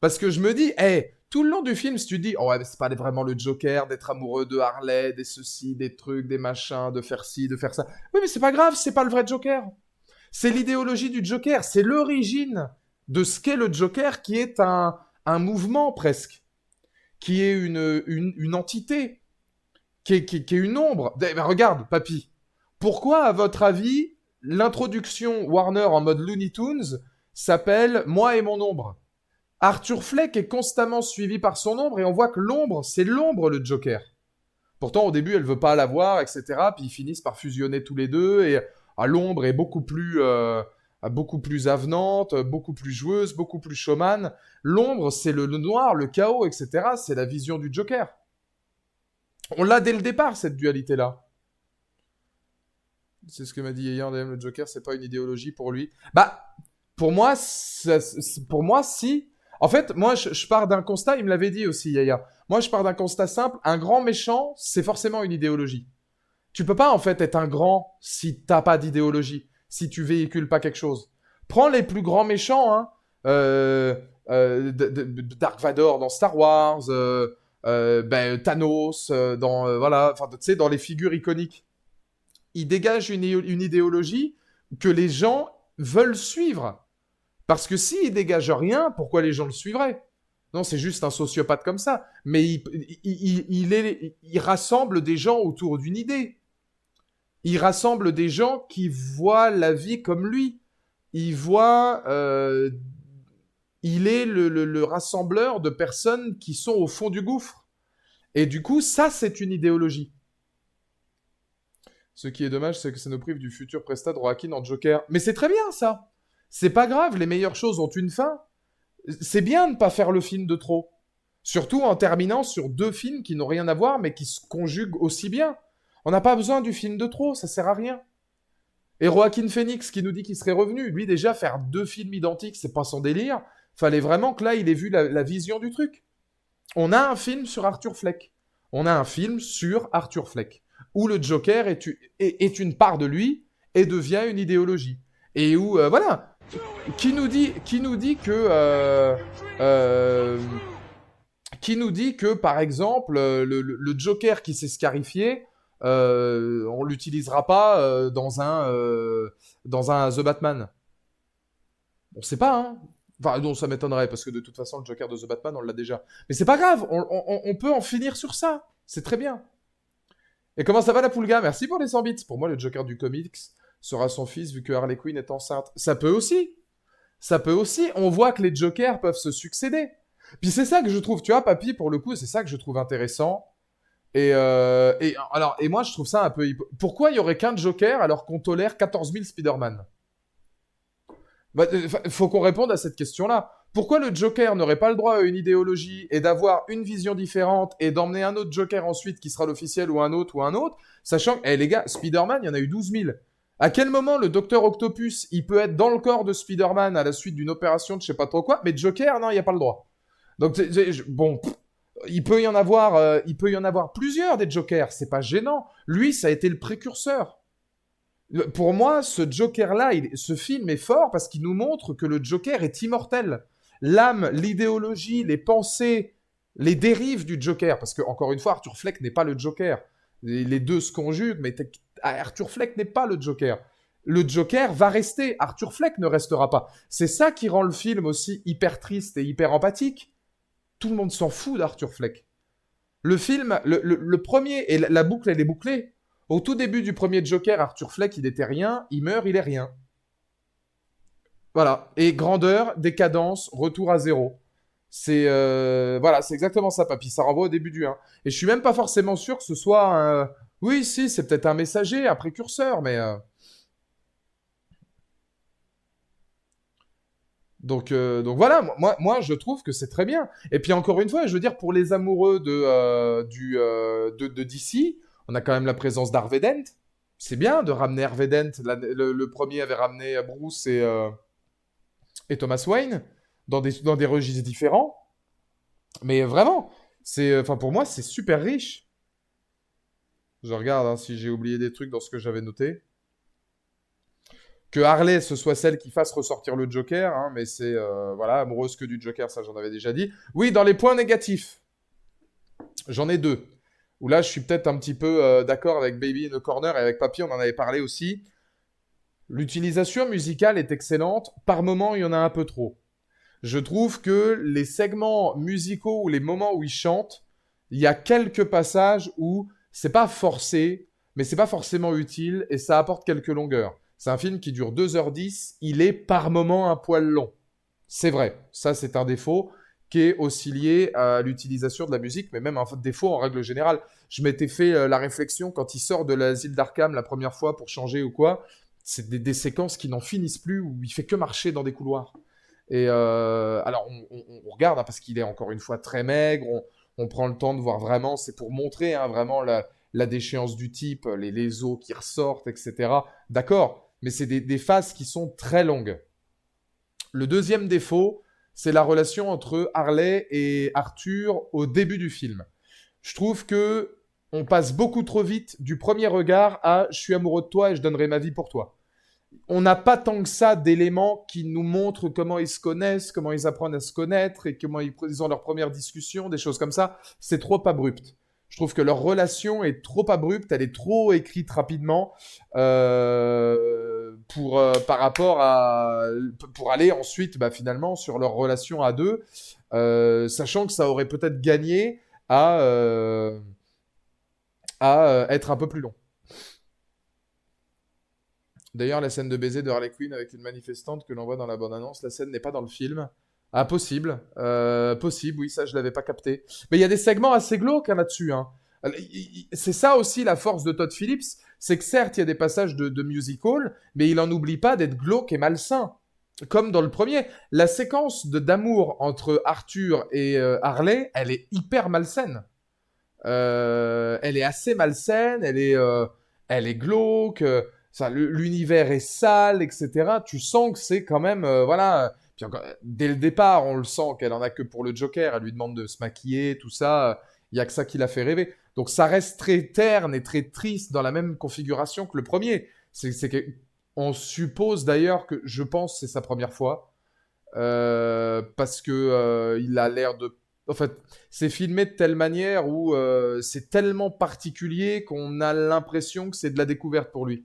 Parce que je me dis, tout le long du film, si tu dis, oh ouais, mais c'est pas vraiment le Joker d'être amoureux de Harley, des ceci, des trucs, des machins, de faire ci, de faire ça. Oui, mais c'est pas grave, c'est pas le vrai Joker. C'est l'idéologie du Joker, c'est l'origine de ce qu'est le Joker, qui est un mouvement presque, qui est une entité, qui est une ombre. Ben, regarde, papy, pourquoi, à votre avis, l'introduction Warner en mode Looney Tunes s'appelle Moi et mon ombre? Arthur Fleck est constamment suivi par son ombre et on voit que l'ombre, c'est l'ombre le Joker. Pourtant, au début, elle veut pas l'avoir, etc. Puis ils finissent par fusionner tous les deux et l'ombre est beaucoup plus avenante, beaucoup plus joueuse, beaucoup plus showman. L'ombre, c'est le noir, le chaos, etc. C'est la vision du Joker. On l'a dès le départ, cette dualité-là. C'est ce que m'a dit hier, le Joker, c'est pas une idéologie pour lui. Bah, pour moi, si. En fait, moi, je pars d'un constat, il me l'avait dit aussi, Yaya. Moi, je pars d'un constat simple. Un grand méchant, c'est forcément une idéologie. Tu peux pas, en fait, être un grand si t'as pas d'idéologie, si tu véhicules pas quelque chose. Prends les plus grands méchants, hein. Dark Vador dans Star Wars, Thanos, voilà, enfin, tu sais, dans les figures iconiques. Ils dégagent une idéologie que les gens veulent suivre. Parce que s'il dégage rien, pourquoi les gens le suivraient? Non, c'est juste un sociopathe comme ça. Mais il rassemble des gens autour d'une idée. Il rassemble des gens qui voient la vie comme lui. Il est le rassembleur de personnes qui sont au fond du gouffre. Et du coup, ça, c'est une idéologie. Ce qui est dommage, c'est que ça nous prive du futur prestat de Joaquin en Joker. Mais c'est très bien, ça. C'est pas grave, les meilleures choses ont une fin. C'est bien de ne pas faire le film de trop. Surtout en terminant sur 2 films qui n'ont rien à voir, mais qui se conjuguent aussi bien. On n'a pas besoin du film de trop, ça sert à rien. Et Joaquin Phoenix qui nous dit qu'il serait revenu, lui déjà faire 2 films identiques, c'est pas son délire. Fallait vraiment que là, il ait vu la vision du truc. On a un film sur Arthur Fleck. On a un film sur Arthur Fleck. Où le Joker est une part de lui et devient une idéologie. Et où, voilà, qui nous dit que, par exemple, le Joker qui s'est scarifié, on l'utilisera pas dans un The Batman. On sait pas, hein. Enfin, non, ça m'étonnerait, parce que de toute façon, le Joker de The Batman, on l'a déjà. Mais c'est pas grave, on peut en finir sur ça. C'est très bien. Et comment ça va, la Poulga? Merci pour les 100 bits. Pour moi, le Joker du comics sera son fils, vu que Harley Quinn est enceinte. Ça peut aussi. Ça peut aussi. On voit que les Jokers peuvent se succéder. Puis c'est ça que je trouve, tu vois, papy, pour le coup, c'est ça que je trouve intéressant. Et moi, je trouve ça un peu... Pourquoi il y aurait qu'un Joker alors qu'on tolère 14 000 Spider-Man? Bah, faut qu'on réponde à cette question-là. Pourquoi le Joker n'aurait pas le droit à une idéologie et d'avoir une vision différente et d'emmener un autre Joker ensuite qui sera l'officiel ou un autre, sachant que, les gars, Spider-Man, il y en a eu 12 000. À quel moment le Docteur Octopus, il peut être dans le corps de Spider-Man à la suite d'une opération de je sais pas trop quoi, mais Joker, non, il n'y a pas le droit. Donc, bon, il peut y en avoir plusieurs des Jokers, c'est pas gênant. Lui, ça a été le précurseur. Pour moi, ce Joker-là, ce film est fort parce qu'il nous montre que le Joker est immortel. L'âme, l'idéologie, les pensées, les dérives du Joker. Parce que, encore une fois, Arthur Fleck n'est pas le Joker. Les deux se conjuguent, mais Arthur Fleck n'est pas le Joker. Le Joker va rester. Arthur Fleck ne restera pas. C'est ça qui rend le film aussi hyper triste et hyper empathique. Tout le monde s'en fout d'Arthur Fleck. Le film, le premier, et la boucle, elle est bouclée. Au tout début du premier Joker, Arthur Fleck, il était rien, il meurt, il est rien. Voilà. Et grandeur, décadence, retour à zéro. C'est voilà, c'est exactement ça, papy. Ça renvoie au début du 1. Et je suis même pas forcément sûr que ce soit un... Oui, si, c'est peut-être un messager, un précurseur, mais... Donc voilà, moi je trouve que c'est très bien. Et puis encore une fois, je veux dire, pour les amoureux de DC, on a quand même la présence d'Harvey Dent. C'est bien de ramener Harvey Dent. Le premier avait ramené Bruce et Thomas Wayne dans des registres différents. Mais vraiment, pour moi, c'est super riche. Je regarde hein, si j'ai oublié des trucs dans ce que j'avais noté. Que Harley, ce soit celle qui fasse ressortir le Joker, hein, mais c'est, voilà, amoureuse que du Joker, ça j'en avais déjà dit. Oui, dans les points négatifs, j'en ai 2. Où là, je suis peut-être un petit peu d'accord avec Baby in the Corner et avec Papy, on en avait parlé aussi. L'utilisation musicale est excellente. Par moments, il y en a un peu trop. Je trouve que les segments musicaux ou les moments où il chante, il y a quelques passages où c'est pas forcé, mais c'est pas forcément utile et ça apporte quelques longueurs. C'est un film qui dure 2h10, il est par moment un poil long. C'est vrai, ça c'est un défaut qui est aussi lié à l'utilisation de la musique, mais même un défaut en règle générale. Je m'étais fait la réflexion quand il sort de l'asile d'Arkham la première fois pour changer ou quoi, c'est des séquences qui n'en finissent plus où il fait que marcher dans des couloirs. Et alors on regarde hein, parce qu'il est encore une fois très maigre, on prend le temps de voir vraiment, c'est pour montrer hein, vraiment la déchéance du type, les os qui ressortent, etc. D'accord, mais c'est des phases qui sont très longues. Le deuxième défaut, c'est la relation entre Harley et Arthur au début du film. Je trouve que on passe beaucoup trop vite du premier regard à je suis amoureux de toi et je donnerai ma vie pour toi. On n'a pas tant que ça d'éléments qui nous montrent comment ils se connaissent, comment ils apprennent à se connaître et comment ils ont leurs premières discussions, des choses comme ça. C'est trop abrupt. Je trouve que leur relation est trop abrupte, elle est trop écrite rapidement par rapport à pour aller ensuite finalement sur leur relation à deux, sachant que ça aurait peut-être gagné à être un peu plus long. D'ailleurs, la scène de baiser de Harley Quinn avec une manifestante que l'on voit dans la bande-annonce, la scène n'est pas dans le film. Ah, possible. Possible, oui, ça, je l'avais pas capté. Mais il y a des segments assez glauques hein, là-dessus. Hein. C'est ça aussi la force de Todd Phillips, c'est que certes, il y a des passages de musical, mais il en oublie pas d'être glauque et malsain. Comme dans le premier. La séquence d'amour entre Arthur et Harley, elle est hyper malsaine. Elle est assez malsaine, elle est glauque, l'univers est sale, etc. Tu sens que c'est quand même, voilà. Puis encore, dès le départ, on le sent qu'elle en a que pour le Joker. Elle lui demande de se maquiller, tout ça. Il y a que ça qui l'a fait rêver. Donc ça reste très terne et très triste dans la même configuration que le premier. On suppose d'ailleurs que, je pense, c'est sa première fois. Parce que il a l'air de en fait, c'est filmé de telle manière où c'est tellement particulier qu'on a l'impression que c'est de la découverte pour lui.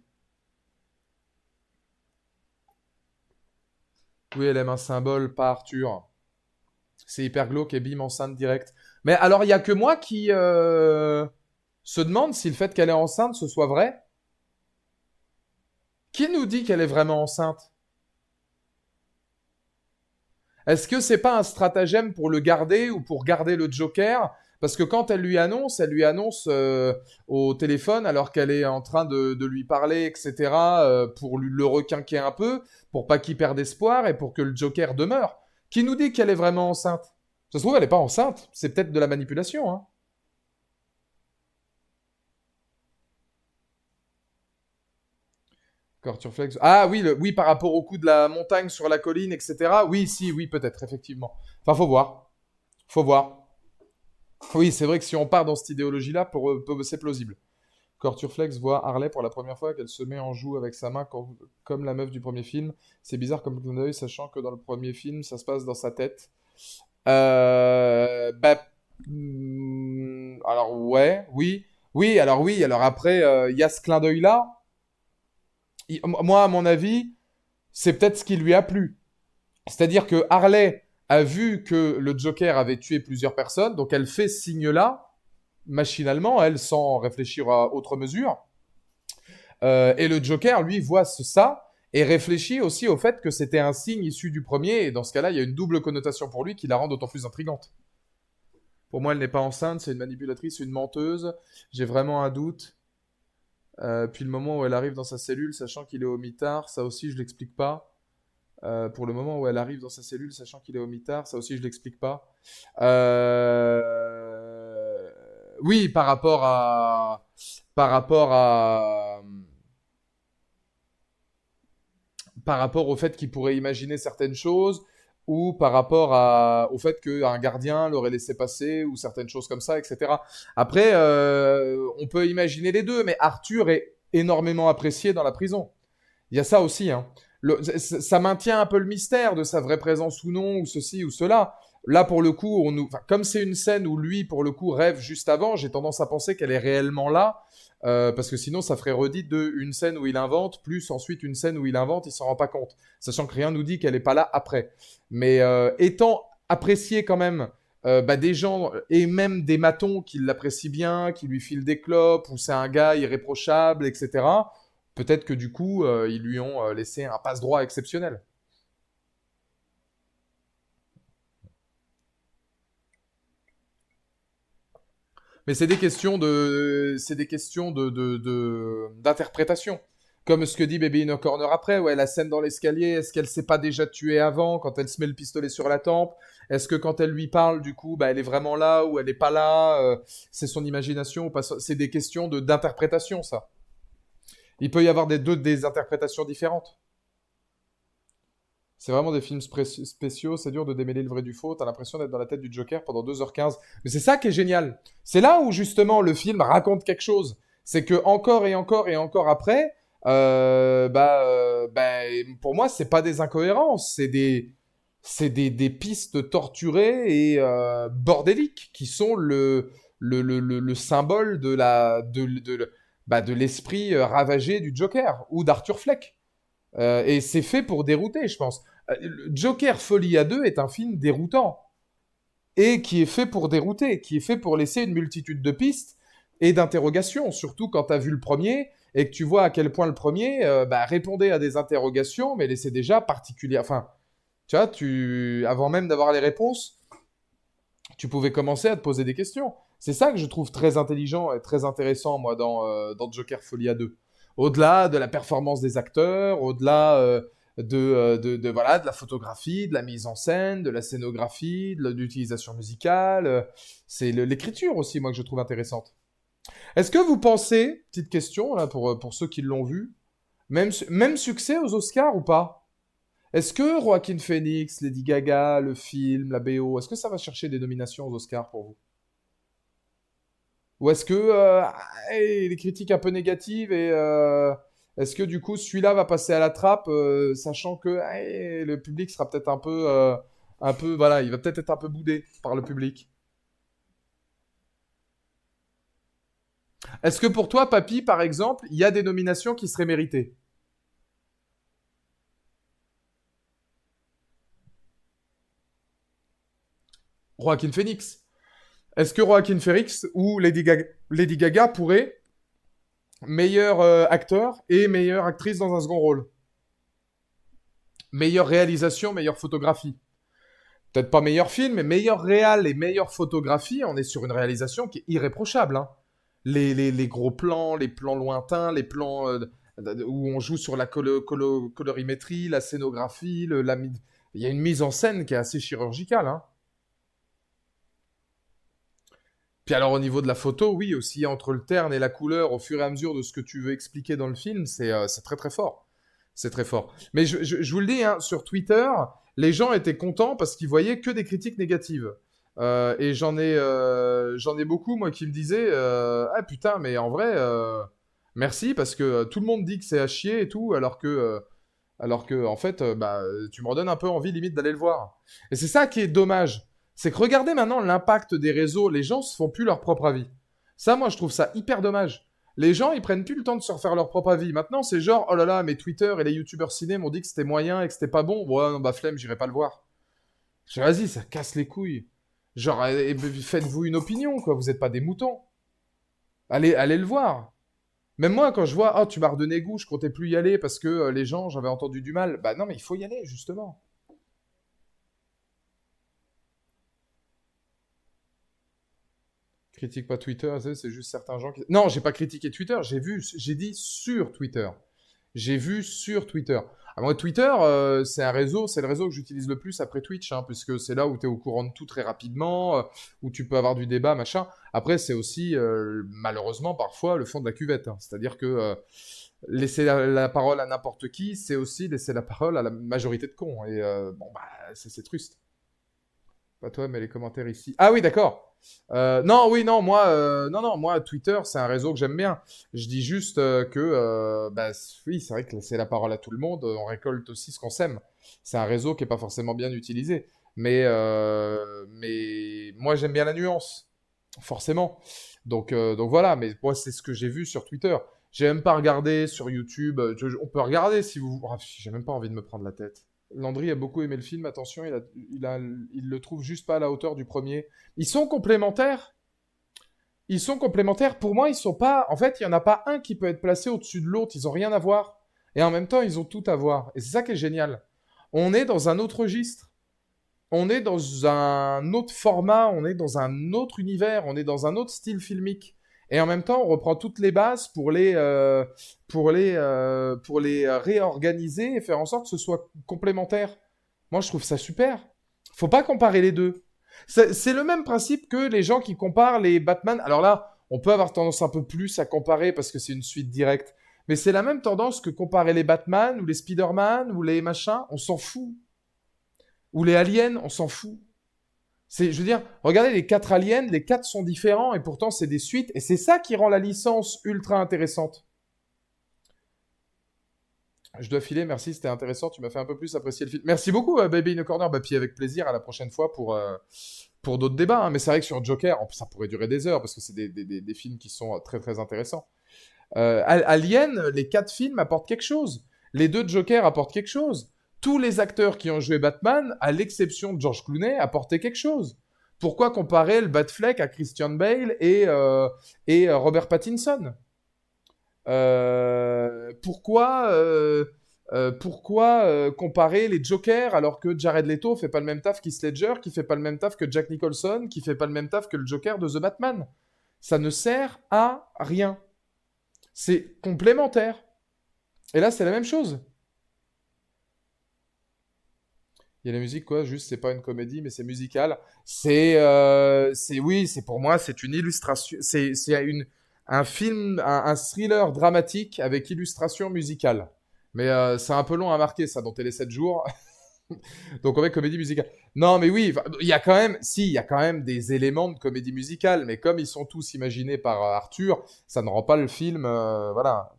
Oui, elle aime un symbole, pas Arthur. C'est hyper glauque et bim, enceinte direct. Mais alors, il y a que moi qui se demande si le fait qu'elle est enceinte, ce soit vrai. Qui nous dit qu'elle est vraiment enceinte? Est-ce que c'est pas un stratagème pour le garder ou pour garder le Joker? Parce que quand elle lui annonce au téléphone alors qu'elle est en train de lui parler, etc., pour le requinquer un peu, pour pas qu'il perde espoir et pour que le Joker demeure. Qui nous dit qu'elle est vraiment enceinte? Ça se trouve, elle est pas enceinte. C'est peut-être de la manipulation, hein. Corturflex. Ah oui, oui, par rapport au coup de la montagne sur la colline, etc. Oui, si, oui, peut-être, effectivement. Enfin, faut voir. Faut voir. Oui, c'est vrai que si on part dans cette idéologie-là, c'est plausible. Corturflex voit Harley pour la première fois qu'elle se met en joue avec sa main comme la meuf du premier film. C'est bizarre comme clin d'œil, sachant que dans le premier film, ça se passe dans sa tête. Alors ouais, oui. Oui, alors oui, alors après, il y a ce clin d'œil-là. Moi, à mon avis, c'est peut-être ce qui lui a plu. C'est-à-dire que Harley a vu que le Joker avait tué plusieurs personnes, donc elle fait ce signe-là, machinalement, elle, sans réfléchir à autre mesure. Et le Joker, lui, voit ça et réfléchit aussi au fait que c'était un signe issu du premier, et dans ce cas-là, il y a une double connotation pour lui qui la rend d'autant plus intrigante. Pour moi, elle n'est pas enceinte, c'est une manipulatrice, une menteuse. J'ai vraiment un doute. Puis le moment où elle arrive dans sa cellule, sachant qu'il est au mitard, ça aussi, je l'explique pas. Pour le moment où elle arrive dans sa cellule, sachant qu'il est au mitard, ça aussi je l'explique pas. Oui, par rapport à, par rapport au fait qu'il pourrait imaginer certaines choses, ou par rapport au fait qu'un gardien l'aurait laissé passer, ou certaines choses comme ça, etc. Après, on peut imaginer les deux, mais Arthur est énormément apprécié dans la prison. Il y a ça aussi, hein. Ça maintient un peu le mystère de sa vraie présence ou non, ou ceci ou cela. Là, pour le coup, comme c'est une scène où lui, pour le coup, rêve juste avant, j'ai tendance à penser qu'elle est réellement là. parce que sinon ça ferait redite de une scène où il invente, plus ensuite une scène où il invente, il s'en rend pas compte, sachant que rien nous dit qu'elle est pas là après. Mais étant apprécié quand même des gens, et même des matons qui l'apprécient bien, qui lui filent des clopes, ou c'est un gars irréprochable, etc., peut-être que du coup, ils lui ont laissé un passe-droit exceptionnel. Mais c'est des questions d'interprétation. Comme ce que dit Baby in a Corner après, ouais, la scène dans l'escalier, est-ce qu'elle s'est pas déjà tuée avant quand elle se met le pistolet sur la tempe? Est-ce que quand elle lui parle, du coup, bah, elle est vraiment là ou elle est pas là? C'est son imagination ou pas? C'est des questions d'interprétation, ça. Il peut y avoir des interprétations différentes. C'est vraiment des films spéciaux, c'est dur de démêler le vrai du faux, t'as l'impression d'être dans la tête du Joker pendant 2h15. Mais c'est ça qui est génial. C'est là où justement le film raconte quelque chose. C'est que encore et encore et encore après, pour moi, c'est pas des incohérences, des pistes torturées et bordéliques qui sont le symbole de l'esprit ravagé du Joker ou d'Arthur Fleck. Et c'est fait pour dérouter, je pense. Joker Folie à 2 est un film déroutant. Et qui est fait pour dérouter, qui est fait pour laisser une multitude de pistes et d'interrogations. Surtout quand tu as vu le premier et que tu vois à quel point le premier répondait à des interrogations, mais laissait déjà particulier. Enfin, tu vois, avant même d'avoir les réponses, tu pouvais commencer à te poser des questions. C'est ça que je trouve très intelligent et très intéressant, moi, dans Joker Folie à 2. Au-delà de la performance des acteurs, au-delà voilà, de la photographie, de la mise en scène, de la scénographie, de l'utilisation musicale, c'est l'écriture aussi, moi, que je trouve intéressante. Est-ce que vous pensez, petite question, là, pour ceux qui l'ont vu, même succès aux Oscars ou pas? Est-ce que Joaquin Phoenix, Lady Gaga, le film, la BO, est-ce que ça va chercher des nominations aux Oscars pour vous? Ou est-ce que les critiques un peu négatives et est-ce que du coup celui-là va passer à la trappe, sachant que le public sera peut-être un peu, voilà, il va peut-être être un peu boudé par le public. Est-ce que pour toi, Papy, par exemple, il y a des nominations qui seraient méritées? Joaquin Phoenix. Est-ce que Joaquin Phoenix ou Lady Gaga pourraient meilleur acteur et meilleure actrice dans un second rôle? Meilleure réalisation, meilleure photographie. Peut-être pas meilleur film, mais meilleur réal et meilleure photographie, on est sur une réalisation qui est irréprochable. Hein. Les gros plans, les plans lointains, les plans où on joue sur la colorimétrie, la scénographie, il y a une mise en scène qui est assez chirurgicale. Hein. Puis alors au niveau de la photo, oui, aussi entre le terne et la couleur, au fur et à mesure de ce que tu veux expliquer dans le film, c'est très très fort. C'est très fort. Mais je vous le dis, hein, sur Twitter, les gens étaient contents parce qu'ils voyaient que des critiques négatives. Et j'en ai beaucoup, moi, qui me disaient ah putain, mais en vrai, merci, parce que tout le monde dit que c'est à chier et tout, alors que en fait, tu me redonnes un peu envie, limite, d'aller le voir. Et c'est ça qui est dommage. C'est que regardez maintenant l'impact des réseaux, les gens se font plus leur propre avis. Ça, moi, je trouve ça hyper dommage. Les gens, ils prennent plus le temps de se refaire leur propre avis. Maintenant, c'est genre, oh là là, mes Twitter et les youtubeurs ciné m'ont dit que c'était moyen et que c'était pas bon. Ouais, non, bah flemme, j'irai pas le voir. Je dis, vas-y, ça casse les couilles. Genre, faites-vous une opinion, quoi. Vous êtes pas des moutons. Allez le voir. Même moi, quand je vois, oh, tu m'as redonné goût, je comptais plus y aller parce que les gens, j'avais entendu du mal. Bah non, mais il faut y aller, justement. Critique pas Twitter, c'est juste certains gens qui... Non, j'ai pas critiqué Twitter, j'ai dit sur Twitter. J'ai vu sur Twitter. Ah, moi, Twitter, c'est le réseau que j'utilise le plus après Twitch, hein, puisque c'est là où tu es au courant de tout très rapidement, où tu peux avoir du débat, machin. Après, c'est aussi, malheureusement, parfois, le fond de la cuvette. Hein. C'est-à-dire que laisser la parole à n'importe qui, c'est aussi laisser la parole à la majorité de cons. Et bon, bah, c'est triste. Pas toi, mais les commentaires ici. Ah oui, d'accord. Non, oui, non, non, moi, Twitter, c'est un réseau que j'aime bien. Je dis juste que, oui, c'est vrai que c'est la parole à tout le monde. On récolte aussi ce qu'on sème. C'est un réseau qui est pas forcément bien utilisé. Mais moi, j'aime bien la nuance. forcément. Donc voilà, mais moi, c'est ce que j'ai vu sur Twitter. J'ai même pas regardé sur YouTube. On peut regarder si vous. Ah, j'ai même pas envie de me prendre la tête. Landry a beaucoup aimé le film. Attention, il le trouve juste pas à la hauteur du premier. Ils sont complémentaires. Ils sont complémentaires. Pour moi, ils sont pas. En fait, il y en a pas un qui peut être placé au-dessus de l'autre. Ils ont rien à voir. Et en même temps, ils ont tout à voir. Et c'est ça qui est génial. On est dans un autre registre. On est dans un autre format, on est dans un autre univers, on est dans un autre style filmique. Et en même temps, on reprend toutes les bases pour les réorganiser et faire en sorte que ce soit complémentaire. Moi, je trouve ça super. Faut pas comparer les deux. C'est le même principe que les gens qui comparent les Batman. Alors là, on peut avoir tendance un peu plus à comparer parce que c'est une suite directe. Mais c'est la même tendance que comparer les Batman ou les Spider-Man ou les machins. On s'en fout. Ou les aliens, on s'en fout. Je veux dire, regardez les 4 aliens, les 4 sont différents et pourtant c'est des suites et c'est ça qui rend la licence ultra intéressante. Je dois filer, merci, c'était intéressant, tu m'as fait un peu plus apprécier le film. Merci beaucoup, Baby in a Corner, bah, puis avec plaisir à la prochaine fois pour d'autres débats. Hein. Mais c'est vrai que sur Joker, ça pourrait durer des heures parce que c'est des films qui sont très très intéressants. Alien, les 4 films apportent quelque chose. Les 2 Joker apportent quelque chose. Tous les acteurs qui ont joué Batman, à l'exception de George Clooney, apportaient quelque chose. Pourquoi comparer le Batfleck à Christian Bale et Robert Pattinson pourquoi comparer les Jokers alors que Jared Leto fait pas le même taf qu'Heath Ledger, qui fait pas le même taf que Jack Nicholson, qui fait pas le même taf que le Joker de The Batman? Ça ne sert à rien. C'est complémentaire. Et là, c'est la même chose. Il y a la musique, quoi, juste, c'est pas une comédie, mais c'est musical. Oui, c'est pour moi, c'est une illustration, un film, un thriller dramatique avec illustration musicale. Mais c'est un peu long à marquer, ça, dans Télé 7 jours. Donc, on met comédie musicale. Non, mais oui, il y a quand même, il y a quand même des éléments de comédie musicale, mais comme ils sont tous imaginés par Arthur, ça ne rend pas le film, voilà,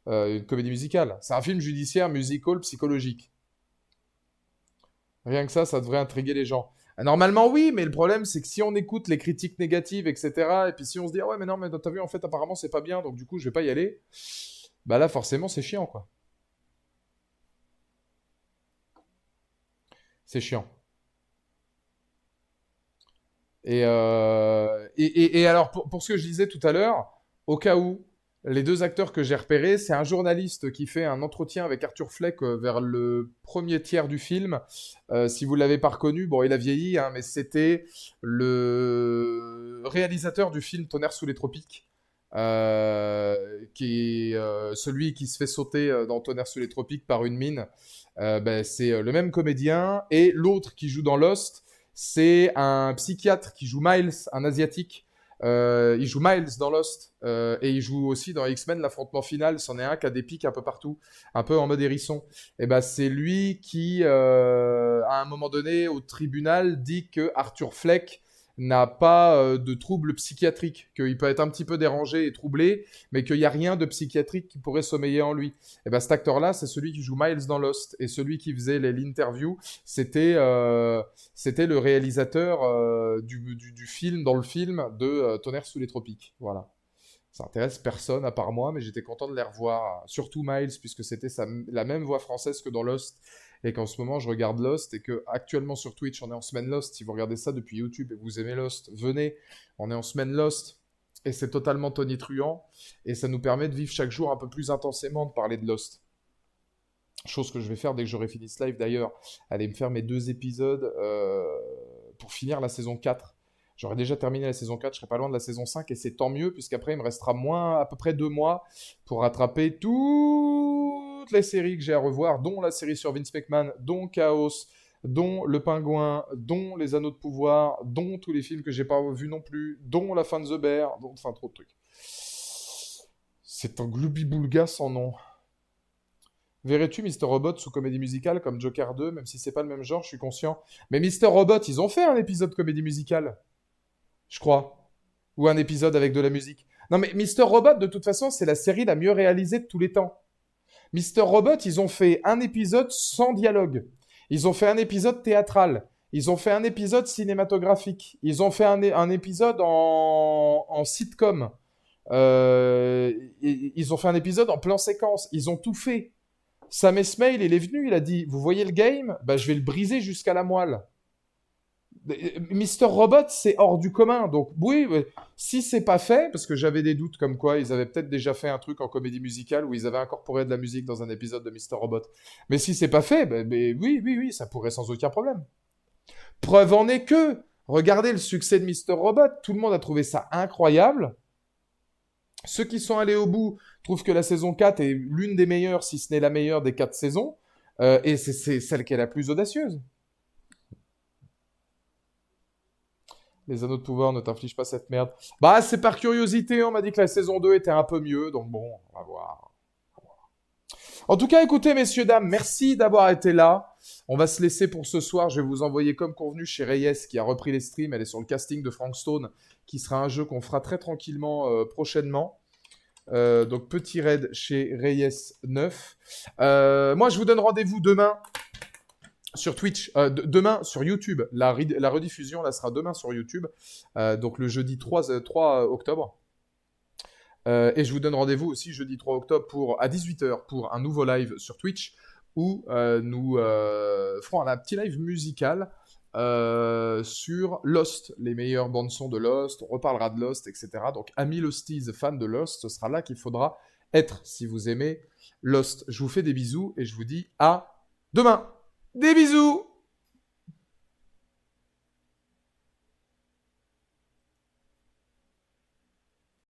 une comédie musicale. C'est un film judiciaire, musical, psychologique. Rien que ça devrait intriguer les gens. Normalement, oui, mais le problème, c'est que si on écoute les critiques négatives, etc., et puis si on se dit, ah ouais, mais non, mais t'as vu, en fait, apparemment, c'est pas bien, donc du coup, je vais pas y aller, bah là, forcément, c'est chiant, quoi. C'est chiant. Et alors, pour ce que je disais tout à l'heure, au cas où, les 2 acteurs que j'ai repérés, c'est un journaliste qui fait un entretien avec Arthur Fleck vers le premier tiers du film. Si vous l'avez pas reconnu, bon, il a vieilli, hein, mais c'était le réalisateur du film Tonnerre sous les tropiques, qui est celui qui se fait sauter dans Tonnerre sous les tropiques par une mine. Ben, c'est le même comédien. Et l'autre qui joue dans Lost, c'est un psychiatre qui joue Miles, un asiatique. Il joue Miles dans Lost et il joue aussi dans X-Men l'affrontement final. C'en est un qui a des pics un peu partout, un peu en mode hérisson. Et ben c'est lui qui, à un moment donné, au tribunal, dit que Arthur Fleck n'a pas de troubles psychiatriques, qu'il peut être un petit peu dérangé et troublé, mais qu'il n'y a rien de psychiatrique qui pourrait sommeiller en lui. Et ben cet acteur-là, c'est celui qui joue Miles dans Lost et celui qui faisait l'interview, c'était le réalisateur du film, dans le film de Tonnerre sous les tropiques. Voilà. Ça intéresse personne à part moi, mais j'étais content de les revoir. Surtout Miles, puisque c'était la même voix française que dans Lost. Et qu'en ce moment, je regarde Lost et que actuellement sur Twitch, on est en semaine Lost. Si vous regardez ça depuis YouTube et vous aimez Lost, venez. On est en semaine Lost. Et c'est totalement tonitruant. Et ça nous permet de vivre chaque jour un peu plus intensément, de parler de Lost. Chose que je vais faire dès que j'aurai fini ce live d'ailleurs. Aller me faire mes 2 épisodes pour finir la saison 4. J'aurais déjà terminé la saison 4, je serais pas loin de la saison 5 et c'est tant mieux puisqu'après il me restera à peu près 2 mois pour rattraper toutes les séries que j'ai à revoir, dont la série sur Vince McMahon, dont Chaos, dont Le Pingouin, dont Les Anneaux de Pouvoir, dont tous les films que j'ai pas vus non plus, dont La Fin de The Bear, enfin trop de trucs. C'est un gloubi-boulga sans nom. Verrais-tu Mr. Robot sous comédie musicale comme Joker 2, même si c'est pas le même genre, je suis conscient. Mais Mr. Robot, ils ont fait un épisode comédie musicale, je crois. Ou un épisode avec de la musique. Non mais Mr. Robot, de toute façon, c'est la série la mieux réalisée de tous les temps. Mr. Robot, ils ont fait un épisode sans dialogue. Ils ont fait un épisode théâtral. Ils ont fait un épisode cinématographique. Ils ont fait un épisode en sitcom. Ils ont fait un épisode en plan séquence. Ils ont tout fait. Sam Esmail, il est venu, il a dit, vous voyez le game? Bah, je vais le briser jusqu'à la moelle. Mister Robot, c'est hors du commun. Donc oui, si c'est pas fait, parce que j'avais des doutes comme quoi ils avaient peut-être déjà fait un truc en comédie musicale où ils avaient incorporé de la musique dans un épisode de Mister Robot. Mais si c'est pas fait, oui, ça pourrait sans aucun problème. Preuve en est que, regardez le succès de Mister Robot, tout le monde a trouvé ça incroyable. Ceux qui sont allés au bout trouvent que la saison 4 est l'une des meilleures, si ce n'est la meilleure des 4 saisons, et c'est celle qui est la plus audacieuse. Les anneaux de pouvoir ne t'infligent pas cette merde. Bah, c'est par curiosité, on m'a dit que la saison 2 était un peu mieux, donc bon, on va voir. En tout cas, écoutez, messieurs, dames, merci d'avoir été là. On va se laisser pour ce soir. Je vais vous envoyer comme convenu chez Reyes, qui a repris les streams. Elle est sur le casting de Frank Stone, qui sera un jeu qu'on fera très tranquillement prochainement. Donc, petit raid chez Reyes 9. Moi, je vous donne rendez-vous demain sur Twitch, demain sur YouTube. La rediffusion, là, sera demain sur YouTube. Donc, le jeudi 3 octobre. Et je vous donne rendez-vous aussi jeudi 3 octobre à 18h pour un nouveau live sur Twitch où nous ferons un petit live musical sur Lost, les meilleures bandes-sons de Lost. On reparlera de Lost, etc. Donc, amis Losties, fans de Lost, ce sera là qu'il faudra être si vous aimez Lost. Je vous fais des bisous et je vous dis à demain. Des bisous!